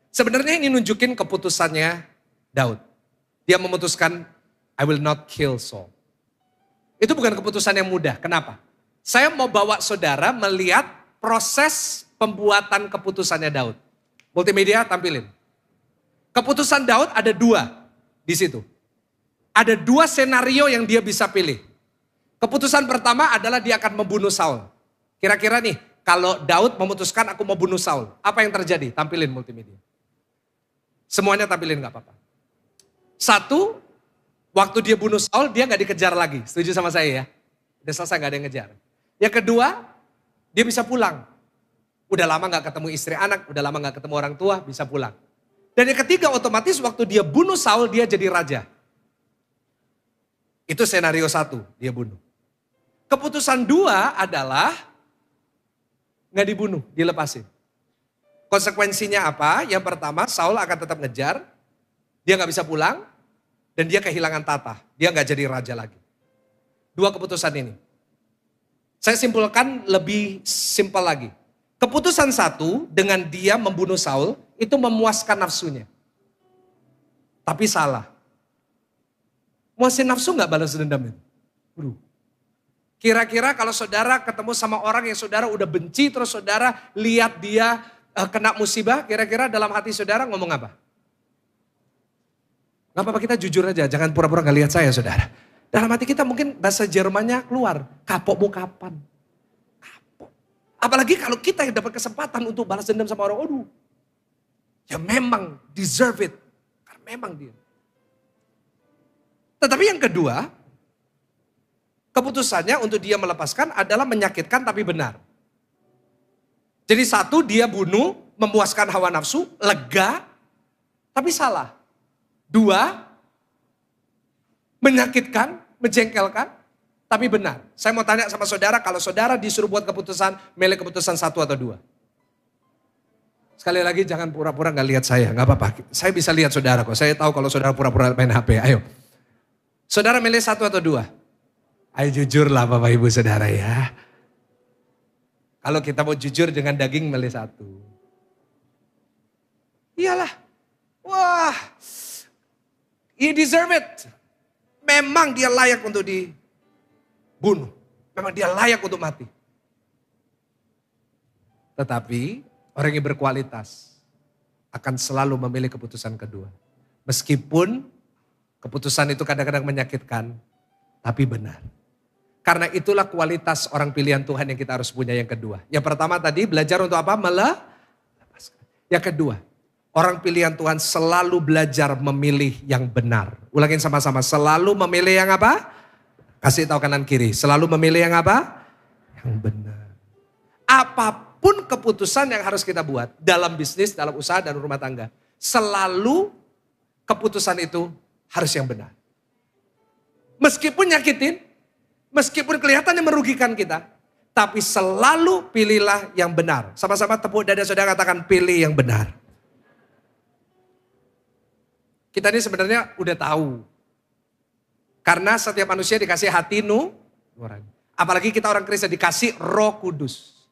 Sebenarnya ini nunjukin keputusannya Daud. Dia memutuskan, I will not kill Saul. Itu bukan keputusan yang mudah, kenapa? Saya mau bawa saudara melihat proses pembuatan keputusannya Daud. Multimedia tampilin. Keputusan Daud ada 2 di situ. Ada 2 senario yang dia bisa pilih. Keputusan pertama adalah dia akan membunuh Saul. Kira-kira nih, kalau Daud memutuskan aku mau bunuh Saul, apa yang terjadi? Tampilin multimedia. Semuanya tampilin gak apa-apa. 1, waktu dia bunuh Saul dia gak dikejar lagi. Setuju sama saya ya? Udah selesai gak ada yang ngejar. Yang kedua, dia bisa pulang. Udah lama gak ketemu istri anak, udah lama gak ketemu orang tua, bisa pulang. Dan yang ketiga otomatis waktu dia bunuh Saul dia jadi raja. Itu senario 1, dia bunuh. Keputusan 2 adalah gak dibunuh, dilepasin. Konsekuensinya apa? Yang pertama Saul akan tetap ngejar, dia gak bisa pulang, dan dia kehilangan tata. Dia gak jadi raja lagi. 2 keputusan ini. Saya simpulkan lebih simpel lagi. Keputusan 1 dengan dia membunuh Saul itu memuaskan nafsunya. Tapi salah. Muasin nafsu gak balas dendam itu? Kira-kira kalau saudara ketemu sama orang yang saudara udah benci, terus saudara lihat dia kena musibah, kira-kira dalam hati saudara ngomong apa? Gak apa-apa, kita jujur aja, jangan pura-pura gak lihat saya saudara. Dalam hati kita mungkin bahasa Jermannya keluar, kapokmu kapan? Kapok. Apalagi kalau kita yang dapat kesempatan untuk balas dendam sama orang, aduh. Ya memang deserve it, karena memang dia. Tetapi yang kedua, keputusannya untuk dia melepaskan adalah menyakitkan tapi benar. Jadi 1 dia bunuh, memuaskan hawa nafsu, lega, tapi salah. 2, menyakitkan, menjengkelkan, tapi benar. Saya mau tanya sama saudara, kalau saudara disuruh buat keputusan, milih keputusan 1 atau 2? Sekali lagi jangan pura-pura gak lihat saya, gak apa-apa. Saya bisa lihat saudara kok, saya tahu kalau saudara pura-pura main HP, ayo. Saudara milih 1 atau 2? Ayo jujur lah Bapak Ibu Saudara ya. Kalau kita mau jujur dengan daging milih 1. Iyalah. Wah. He deserve it. Memang dia layak untuk dibunuh. Memang dia layak untuk mati. Tetapi orang yang berkualitas akan selalu memilih keputusan kedua. Meskipun keputusan itu kadang-kadang menyakitkan, tapi benar. Karena itulah kualitas orang pilihan Tuhan yang kita harus punya yang kedua. Yang pertama tadi belajar untuk apa? Melepaskan. Yang kedua, orang pilihan Tuhan selalu belajar memilih yang benar. Ulangin sama-sama, selalu memilih yang apa? Kasih tahu kanan kiri, selalu memilih yang apa? Yang benar. Apapun keputusan yang harus kita buat dalam bisnis, dalam usaha dan rumah tangga. Selalu keputusan itu harus yang benar. Meskipun nyakitin, meskipun kelihatannya merugikan kita, tapi selalu pilihlah yang benar. Sama-sama tepuk dada saudara, katakan pilih yang benar. Kita ini sebenarnya udah tahu. Karena setiap manusia dikasih hati nurani. Apalagi kita orang Kristen dikasih Roh Kudus.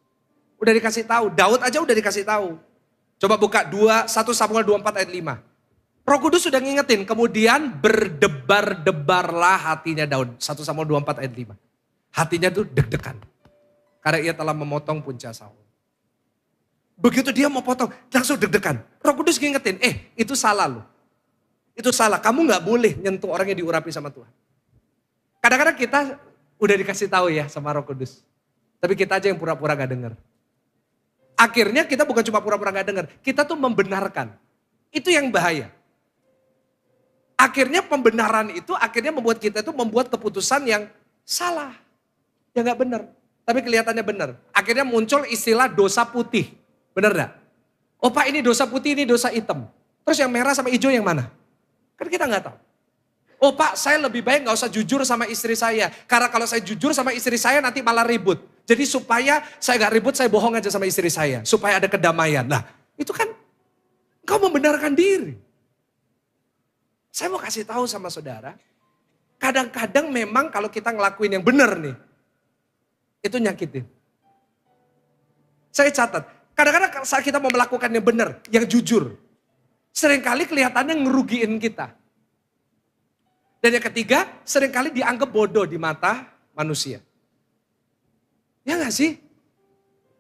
Udah dikasih tahu, Daud aja udah dikasih tahu. Coba buka 1 Samuel 24 ayat 5. Roh Kudus sudah ngingetin, kemudian berdebar-debarlah hatinya Daud. 1 Samuel 24 ayat 5. Hatinya tuh deg-degan. Karena ia telah memotong punca Saul. Begitu dia mau potong, langsung deg-degan. Roh Kudus ngingetin, itu salah loh. Itu salah, kamu gak boleh nyentuh orang yang diurapi sama Tuhan. Kadang-kadang kita udah dikasih tahu ya sama Roh Kudus. Tapi kita aja yang pura-pura gak dengar. Akhirnya kita bukan cuma pura-pura gak dengar, kita tuh membenarkan. Itu yang bahaya. Akhirnya pembenaran itu akhirnya membuat kita itu membuat keputusan yang salah. Yang gak benar. Tapi kelihatannya benar. Akhirnya muncul istilah dosa putih. Benar gak? Oh Pak ini dosa putih, ini dosa hitam. Terus yang merah sama hijau yang mana? Kan kita gak tahu. Oh Pak saya lebih baik gak usah jujur sama istri saya. Karena kalau saya jujur sama istri saya nanti malah ribut. Jadi supaya saya gak ribut saya bohong aja sama istri saya. Supaya ada kedamaian. Nah itu kan kau membenarkan diri. Saya mau kasih tahu sama saudara. Kadang-kadang memang kalau kita ngelakuin yang benar nih. Itu nyakitin. Saya catat. Kadang-kadang saat kita mau melakukan yang benar. Yang jujur. Seringkali kelihatannya ngerugiin kita. Dan yang ketiga, seringkali dianggap bodoh di mata manusia. Ya gak sih?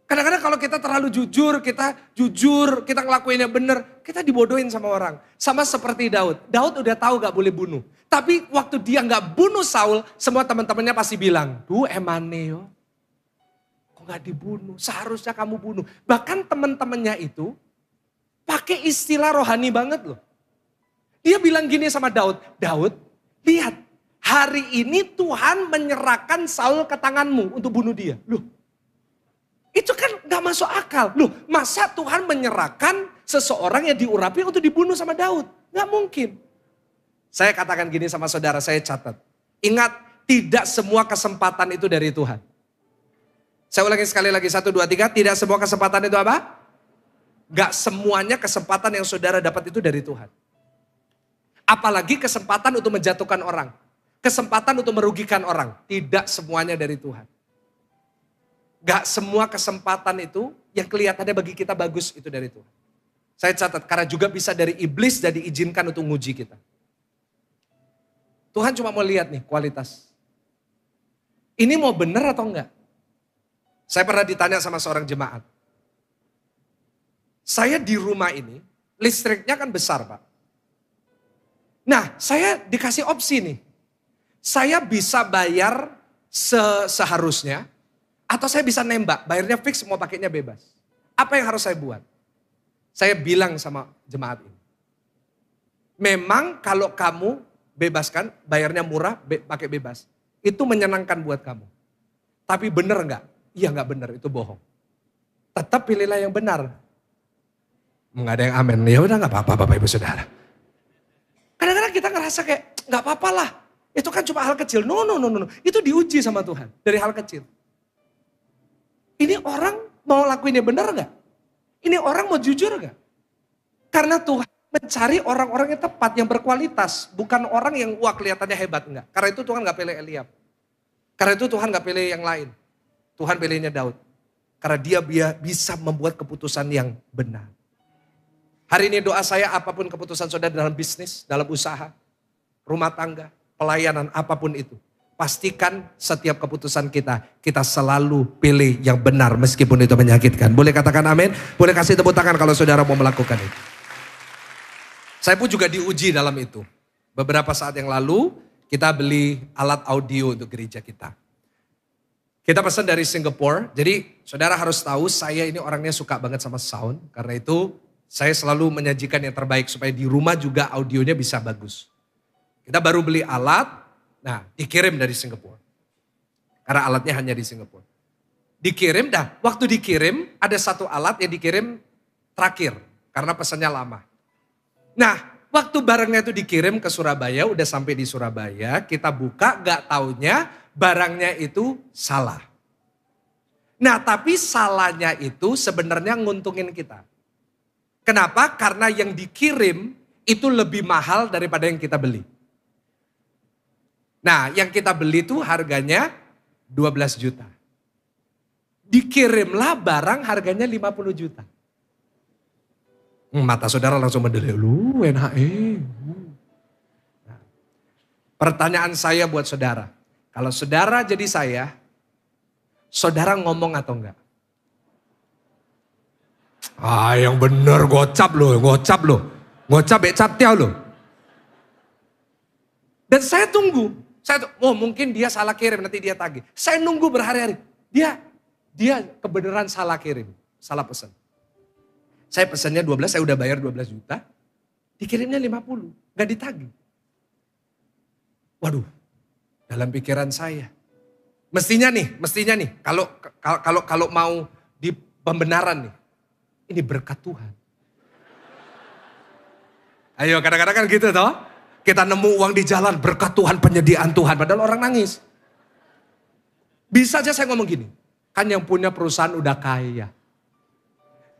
Kadang-kadang kalau kita terlalu jujur, kita ngelakuin yang benar, kita dibodohin sama orang. Sama seperti Daud. Daud udah tahu gak boleh bunuh. Tapi waktu dia gak bunuh Saul, semua teman-temannya pasti bilang, duh emaneo, kok gak dibunuh, seharusnya kamu bunuh. Bahkan teman-temannya itu pakai istilah rohani banget loh. Dia bilang gini sama Daud, Daud, lihat, hari ini Tuhan menyerahkan Saul ke tanganmu untuk bunuh dia. Loh, itu kan gak masuk akal. Loh, masa Tuhan menyerahkan seseorang yang diurapi untuk dibunuh sama Daud? Gak mungkin. Saya katakan gini sama saudara, saya catat. Ingat, tidak semua kesempatan itu dari Tuhan. Saya ulangi sekali lagi, 1, 2, 3. Tidak semua kesempatan itu apa? Gak semuanya kesempatan yang saudara dapat itu dari Tuhan. Apalagi kesempatan untuk menjatuhkan orang. Kesempatan untuk merugikan orang. Tidak semuanya dari Tuhan. Gak semua kesempatan itu yang kelihatannya bagi kita bagus itu dari Tuhan. Saya catat, karena juga bisa dari iblis dan diizinkan untuk nguji kita. Tuhan cuma mau lihat nih kualitas. Ini mau benar atau enggak? Saya pernah ditanya sama seorang jemaat. Saya di rumah ini, listriknya kan besar Pak. Nah saya dikasih opsi nih. Saya bisa bayar seharusnya. Atau saya bisa nembak, bayarnya fix, mau pakainya bebas. Apa yang harus saya buat? Saya bilang sama jemaat ini. Memang kalau kamu bebaskan, bayarnya murah, pakai bebas. Itu menyenangkan buat kamu. Tapi benar enggak? Iya enggak benar, itu bohong. Tetap pilihlah yang benar. Enggak ada yang amin, ya udah enggak apa-apa Bapak Ibu Saudara. Kadang-kadang kita ngerasa kayak enggak apa-apa lah. Itu kan cuma hal kecil. No. Itu diuji sama Tuhan dari hal kecil. Ini orang mau lakuin yang benar gak? Ini orang mau jujur gak? Karena Tuhan mencari orang-orang yang tepat, yang berkualitas. Bukan orang yang kelihatannya hebat, enggak. Karena itu Tuhan gak pilih Eliab. Karena itu Tuhan gak pilih yang lain. Tuhan pilihnya Daud. Karena dia bisa membuat keputusan yang benar. Hari ini doa saya, apapun keputusan saudara dalam bisnis, dalam usaha, rumah tangga, pelayanan, apapun itu. Pastikan setiap keputusan kita selalu pilih yang benar meskipun itu menyakitkan. Boleh katakan amin? Boleh kasih tepuk tangan kalau saudara mau melakukan itu. Saya pun juga diuji dalam itu. Beberapa saat yang lalu kita beli alat audio untuk gereja kita. Kita pesan dari Singapura. Jadi saudara harus tahu saya ini orangnya suka banget sama sound. Karena itu saya selalu menyajikan yang terbaik supaya di rumah juga audionya bisa bagus. Kita baru beli alat. Nah, dikirim dari Singapura. Karena alatnya hanya di Singapura. Dikirim, waktu dikirim ada satu alat yang dikirim terakhir. Karena pesannya lama. Nah, waktu barangnya itu dikirim ke Surabaya, udah sampai di Surabaya, kita buka gak taunya barangnya itu salah. Nah, tapi salahnya itu sebenarnya nguntungin kita. Kenapa? Karena yang dikirim itu lebih mahal daripada yang kita beli. Nah, yang kita beli itu harganya 12 juta. Dikirimlah barang harganya 50 juta. Mata saudara langsung mendelik, lu NHE. Nah, pertanyaan saya buat saudara. Kalau saudara jadi saya, saudara ngomong atau enggak? Yang bener gocap loh. Ngocap becap tiao loh. Dan saya tunggu. Mungkin dia salah kirim, nanti dia tagih. Saya nunggu berhari-hari. Dia kebenaran salah kirim, salah pesan. Saya pesannya 12, saya udah bayar 12 juta. Dikirimnya 50, gak ditagih. Waduh, dalam pikiran saya. Mestinya nih, kalau mau di pembenaran nih. Ini berkat Tuhan. Ayo kadang-kadang kan gitu toh. Kita nemu uang di jalan, berkat Tuhan, penyediaan Tuhan. Padahal orang nangis. Bisa aja saya ngomong gini. Kan yang punya perusahaan udah kaya.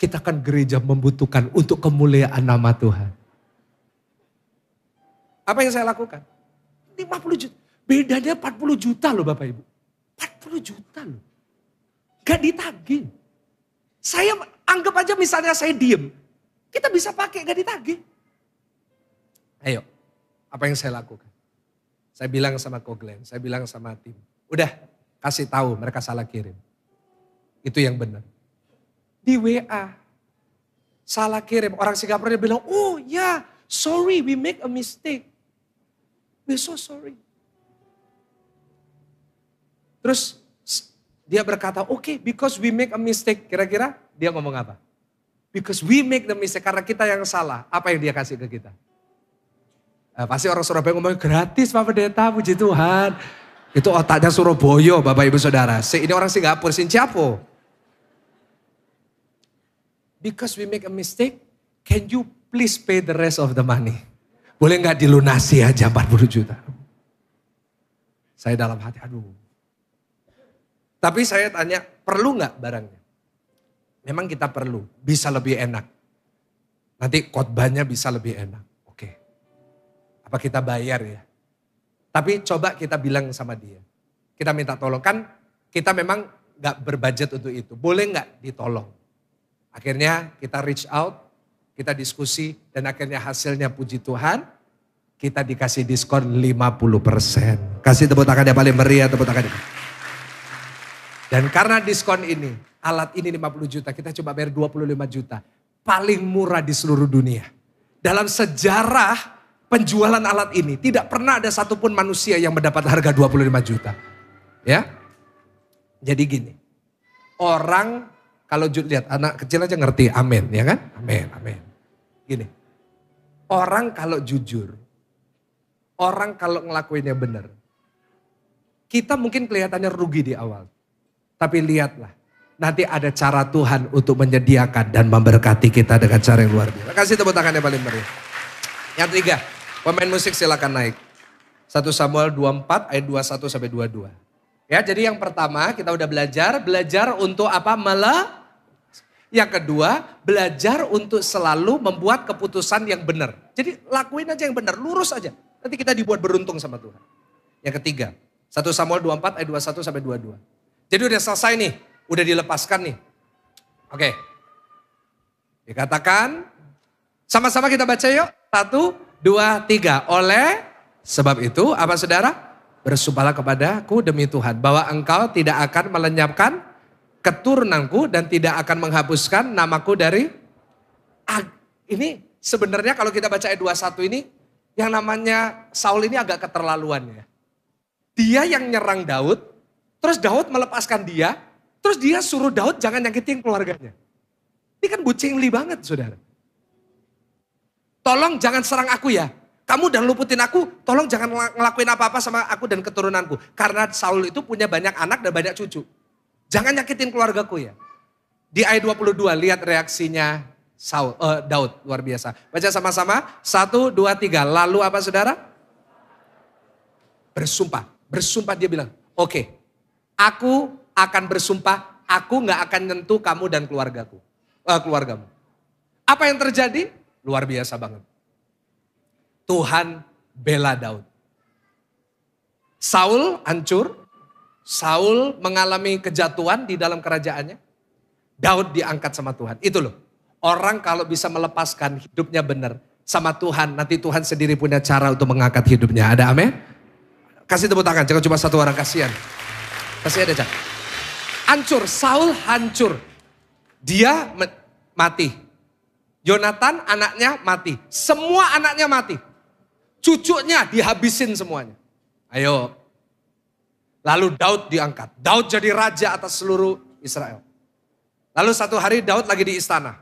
Kita kan gereja membutuhkan untuk kemuliaan nama Tuhan. Apa yang saya lakukan? 50 juta. Bedanya 40 juta loh Bapak Ibu. 40 juta loh. Gak ditagih. Saya anggap aja misalnya saya diem. Kita bisa pakai gak ditagih. Ayo, apa yang saya lakukan? Saya bilang sama Ko Glenn, saya bilang sama tim. Udah, kasih tahu mereka salah kirim. Itu yang benar. Di WA, salah kirim. Orang Singapura dia bilang, oh ya, sorry we make a mistake. We're so sorry. Terus dia berkata, okay, because we make a mistake. Kira-kira dia ngomong apa? Because we make the mistake, karena kita yang salah. Apa yang dia kasih ke kita? Pasti orang Surabaya ngomong, gratis Pak Pendeta, puji Tuhan. Itu otaknya Surabaya, Bapak Ibu Saudara. Ini orang Singapura, Sincapo. Because we make a mistake, can you please pay the rest of the money? Boleh gak dilunasi aja 40 juta? Saya dalam hati, aduh. Tapi saya tanya, perlu gak barangnya? Memang kita perlu, bisa lebih enak. Nanti khotbahnya bisa lebih enak. Oke. Apa kita bayar ya? Tapi coba kita bilang sama dia. Kita minta tolong, kan kita memang gak berbudget untuk itu. Boleh gak ditolong? Akhirnya kita reach out, kita diskusi, dan akhirnya hasilnya puji Tuhan, kita dikasih diskon 50%. Kasih tepuk tangan yang paling meriah, tepuk tangan. Dan karena diskon ini, alat ini 50 juta, kita coba bayar 25 juta. Paling murah di seluruh dunia. Dalam sejarah penjualan alat ini, tidak pernah ada satupun manusia yang mendapat harga 25 juta. Ya, jadi gini, orang kalau lihat anak kecil aja ngerti amin, ya kan? Amin, amin. Gini, orang kalau jujur, orang kalau ngelakuinnya benar, kita mungkin kelihatannya rugi di awal. Tapi lihatlah, nanti ada cara Tuhan untuk menyediakan dan memberkati kita dengan cara yang luar biasa. Kasih tepuk tangan yang paling meriah. Yang ketiga, pemain musik silakan naik. 1 Samuel 24 ayat 21 sampai 22. Ya, jadi yang pertama kita udah belajar untuk apa? Yang kedua, belajar untuk selalu membuat keputusan yang benar. Jadi lakuin aja yang benar, lurus aja. Nanti kita dibuat beruntung sama Tuhan. Yang ketiga, 1 Samuel 24 ayat 21 sampai 22. Jadi udah selesai nih, udah dilepaskan nih. Oke. Dikatakan, sama-sama kita baca yuk. 1, 2, 3. Oleh sebab itu, apa saudara? Bersumpahlah kepadaku demi Tuhan, bahwa engkau tidak akan melenyapkan keturunanku dan tidak akan menghapuskan namaku dari... Ini sebenarnya kalau kita baca ayat 21 ini, yang namanya Saul ini agak keterlaluan ya. Dia yang nyerang Daud, terus Daud melepaskan dia, terus dia suruh Daud jangan nyakitin keluarganya. Ini kan bucingli banget saudara. Tolong jangan serang aku ya. Kamu dan luputin aku, tolong jangan ngelakuin apa-apa sama aku dan keturunanku. Karena Saul itu punya banyak anak dan banyak cucu. Jangan nyakitin keluargaku ya. Di ayat 22 lihat reaksinya Daud, luar biasa. Baca sama-sama, 1, 2, 3. Lalu apa saudara? Bersumpah. Bersumpah dia bilang, oke, aku akan bersumpah, aku gak akan nyentuh kamu dan keluargamu. Apa yang terjadi? Luar biasa banget. Tuhan bela Daud. Saul hancur, Saul mengalami kejatuhan di dalam kerajaannya. Daud diangkat sama Tuhan. Itu loh, orang kalau bisa melepaskan hidupnya benar sama Tuhan, nanti Tuhan sendiri punya cara untuk mengangkat hidupnya. Ada amin? Kasih tepuk tangan, jangan cuma satu orang, kasihan. Kasih ada, Cak. Hancur, Saul hancur. Dia mati. Yonatan anaknya mati. Semua anaknya mati. Cucunya dihabisin semuanya. Ayo. Lalu Daud diangkat. Daud jadi raja atas seluruh Israel. Lalu satu hari Daud lagi di istana.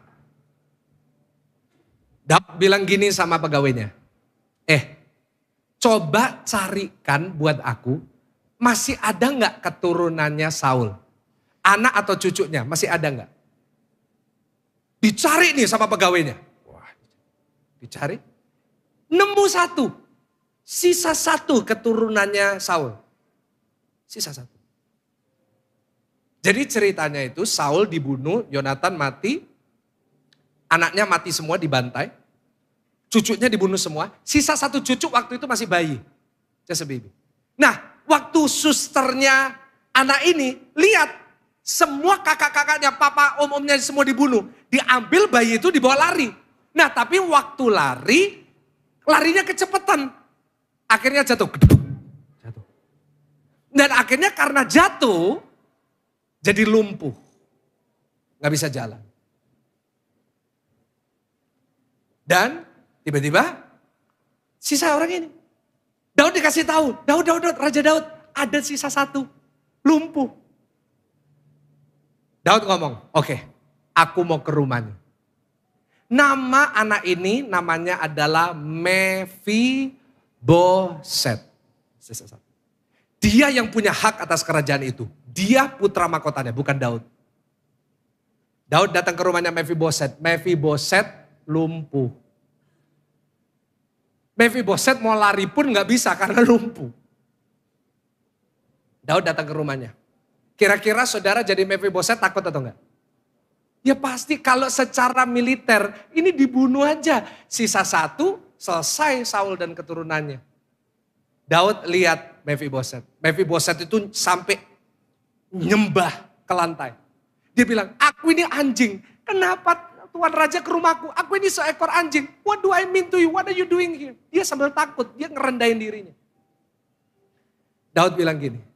Daud bilang gini sama pegawainya. Coba carikan buat aku. Masih ada gak keturunannya Saul? Anak atau cucunya masih ada gak? Dicari nih sama pegawainya. Wah, dicari. Nemu satu. Sisa satu keturunannya Saul. Sisa satu. Jadi ceritanya itu Saul dibunuh, Yonatan mati. Anaknya mati semua dibantai. Cucunya dibunuh semua. Sisa satu cucu waktu itu masih bayi. Just a baby. Nah, waktu susternya anak ini lihat. Semua kakak-kakaknya, papa, om-omnya semua dibunuh. Diambil bayi itu dibawa lari. Nah tapi waktu lari, larinya kecepatan. Akhirnya jatuh. Dan akhirnya karena jatuh, jadi lumpuh. Gak bisa jalan. Dan tiba-tiba sisa orang ini. Daud dikasih tahu, Daud, Raja Daud, ada sisa satu, lumpuh. Daud ngomong, oke, aku mau ke rumahnya. Nama anak ini namanya adalah Mephiboset. Dia yang punya hak atas kerajaan itu. Dia putra mahkotanya, bukan Daud. Daud datang ke rumahnya Mephiboset. Mephiboset lumpuh. Mephiboset mau lari pun gak bisa karena lumpuh. Daud datang ke rumahnya. Kira-kira saudara jadi Mephiboset takut atau enggak? Ya pasti kalau secara militer ini dibunuh aja. Sisa satu selesai Saul dan keturunannya. Daud lihat Mephiboset. Mephiboset itu sampai nyembah ke lantai. Dia bilang, aku ini anjing. Kenapa Tuan Raja ke rumahku? Aku ini seekor anjing. What do I mean to you? What are you doing here? Dia sambil takut, dia ngerendahin dirinya. Daud bilang gini.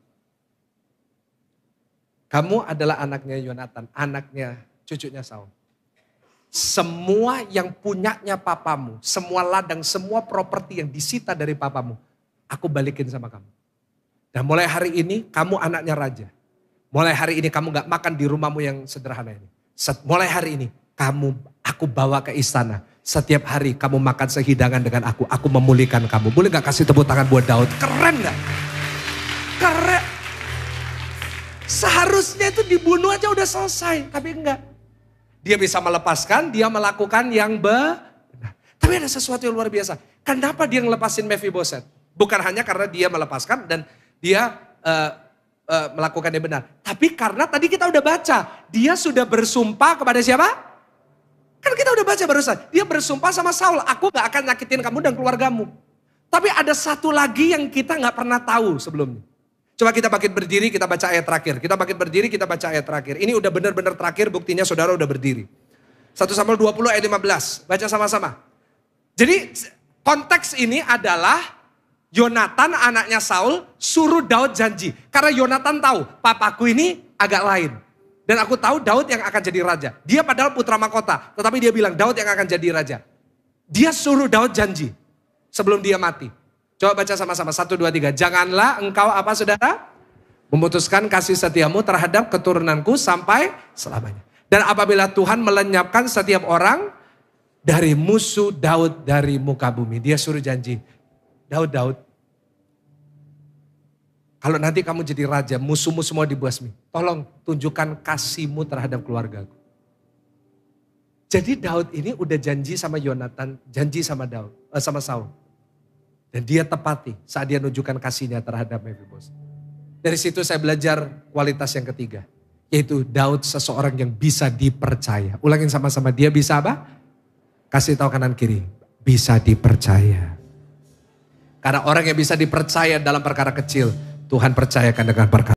Kamu adalah anaknya Yonatan, anaknya cucunya Saul. Semua yang punyanya papamu, semua ladang, semua properti yang disita dari papamu, aku balikin sama kamu. Dan mulai hari ini kamu anaknya raja. Mulai hari ini kamu gak makan di rumahmu yang sederhana ini. Mulai hari ini aku bawa ke istana. Setiap hari kamu makan sehidangan dengan aku memulihkan kamu. Boleh gak kasih tepuk tangan buat Daud? Keren gak? Keren. Seharusnya itu dibunuh aja udah selesai, tapi enggak. Dia bisa melepaskan, dia melakukan yang benar. Tapi ada sesuatu yang luar biasa. Kenapa dia ngelepasin Mephiboset? Bukan hanya karena dia melepaskan dan dia melakukan yang benar. Tapi karena tadi kita udah baca, dia sudah bersumpah kepada siapa? Kan kita udah baca barusan. Dia bersumpah sama Saul, aku gak akan nyakitin kamu dan keluargamu. Tapi ada satu lagi yang kita gak pernah tahu sebelumnya. Coba kita bangkit berdiri, kita baca ayat terakhir. Kita bangkit berdiri, kita baca ayat terakhir. Ini udah benar-benar terakhir, buktinya saudara udah berdiri. 1 Samuel 20 ayat 15. Baca sama-sama. Jadi konteks ini adalah Yonatan anaknya Saul suruh Daud janji. Karena Yonatan tahu, papaku ini agak lain. Dan aku tahu Daud yang akan jadi raja. Dia padahal putra mahkota, tetapi dia bilang Daud yang akan jadi raja. Dia suruh Daud janji sebelum dia mati. Coba baca sama-sama, 1, 2, 3. Janganlah engkau apa saudara? Memutuskan kasih setiamu terhadap keturunanku sampai selamanya. Dan apabila Tuhan melenyapkan setiap orang dari musuh Daud dari muka bumi. Dia suruh janji, Daud. Kalau nanti kamu jadi raja, musuhmu semua dibasmi. Tolong tunjukkan kasihmu terhadap keluargaku. Jadi Daud ini udah janji sama Yonatan, janji sama sama Saul. Dan dia tepati saat dia nunjukkan kasihnya terhadap Mephiboset. Dari situ saya belajar kualitas yang ketiga. Yaitu Daud seseorang yang bisa dipercaya. Ulangin sama-sama, dia bisa apa? Kasih tahu kanan kiri, bisa dipercaya. Karena orang yang bisa dipercaya dalam perkara kecil, Tuhan percayakan dengan perkara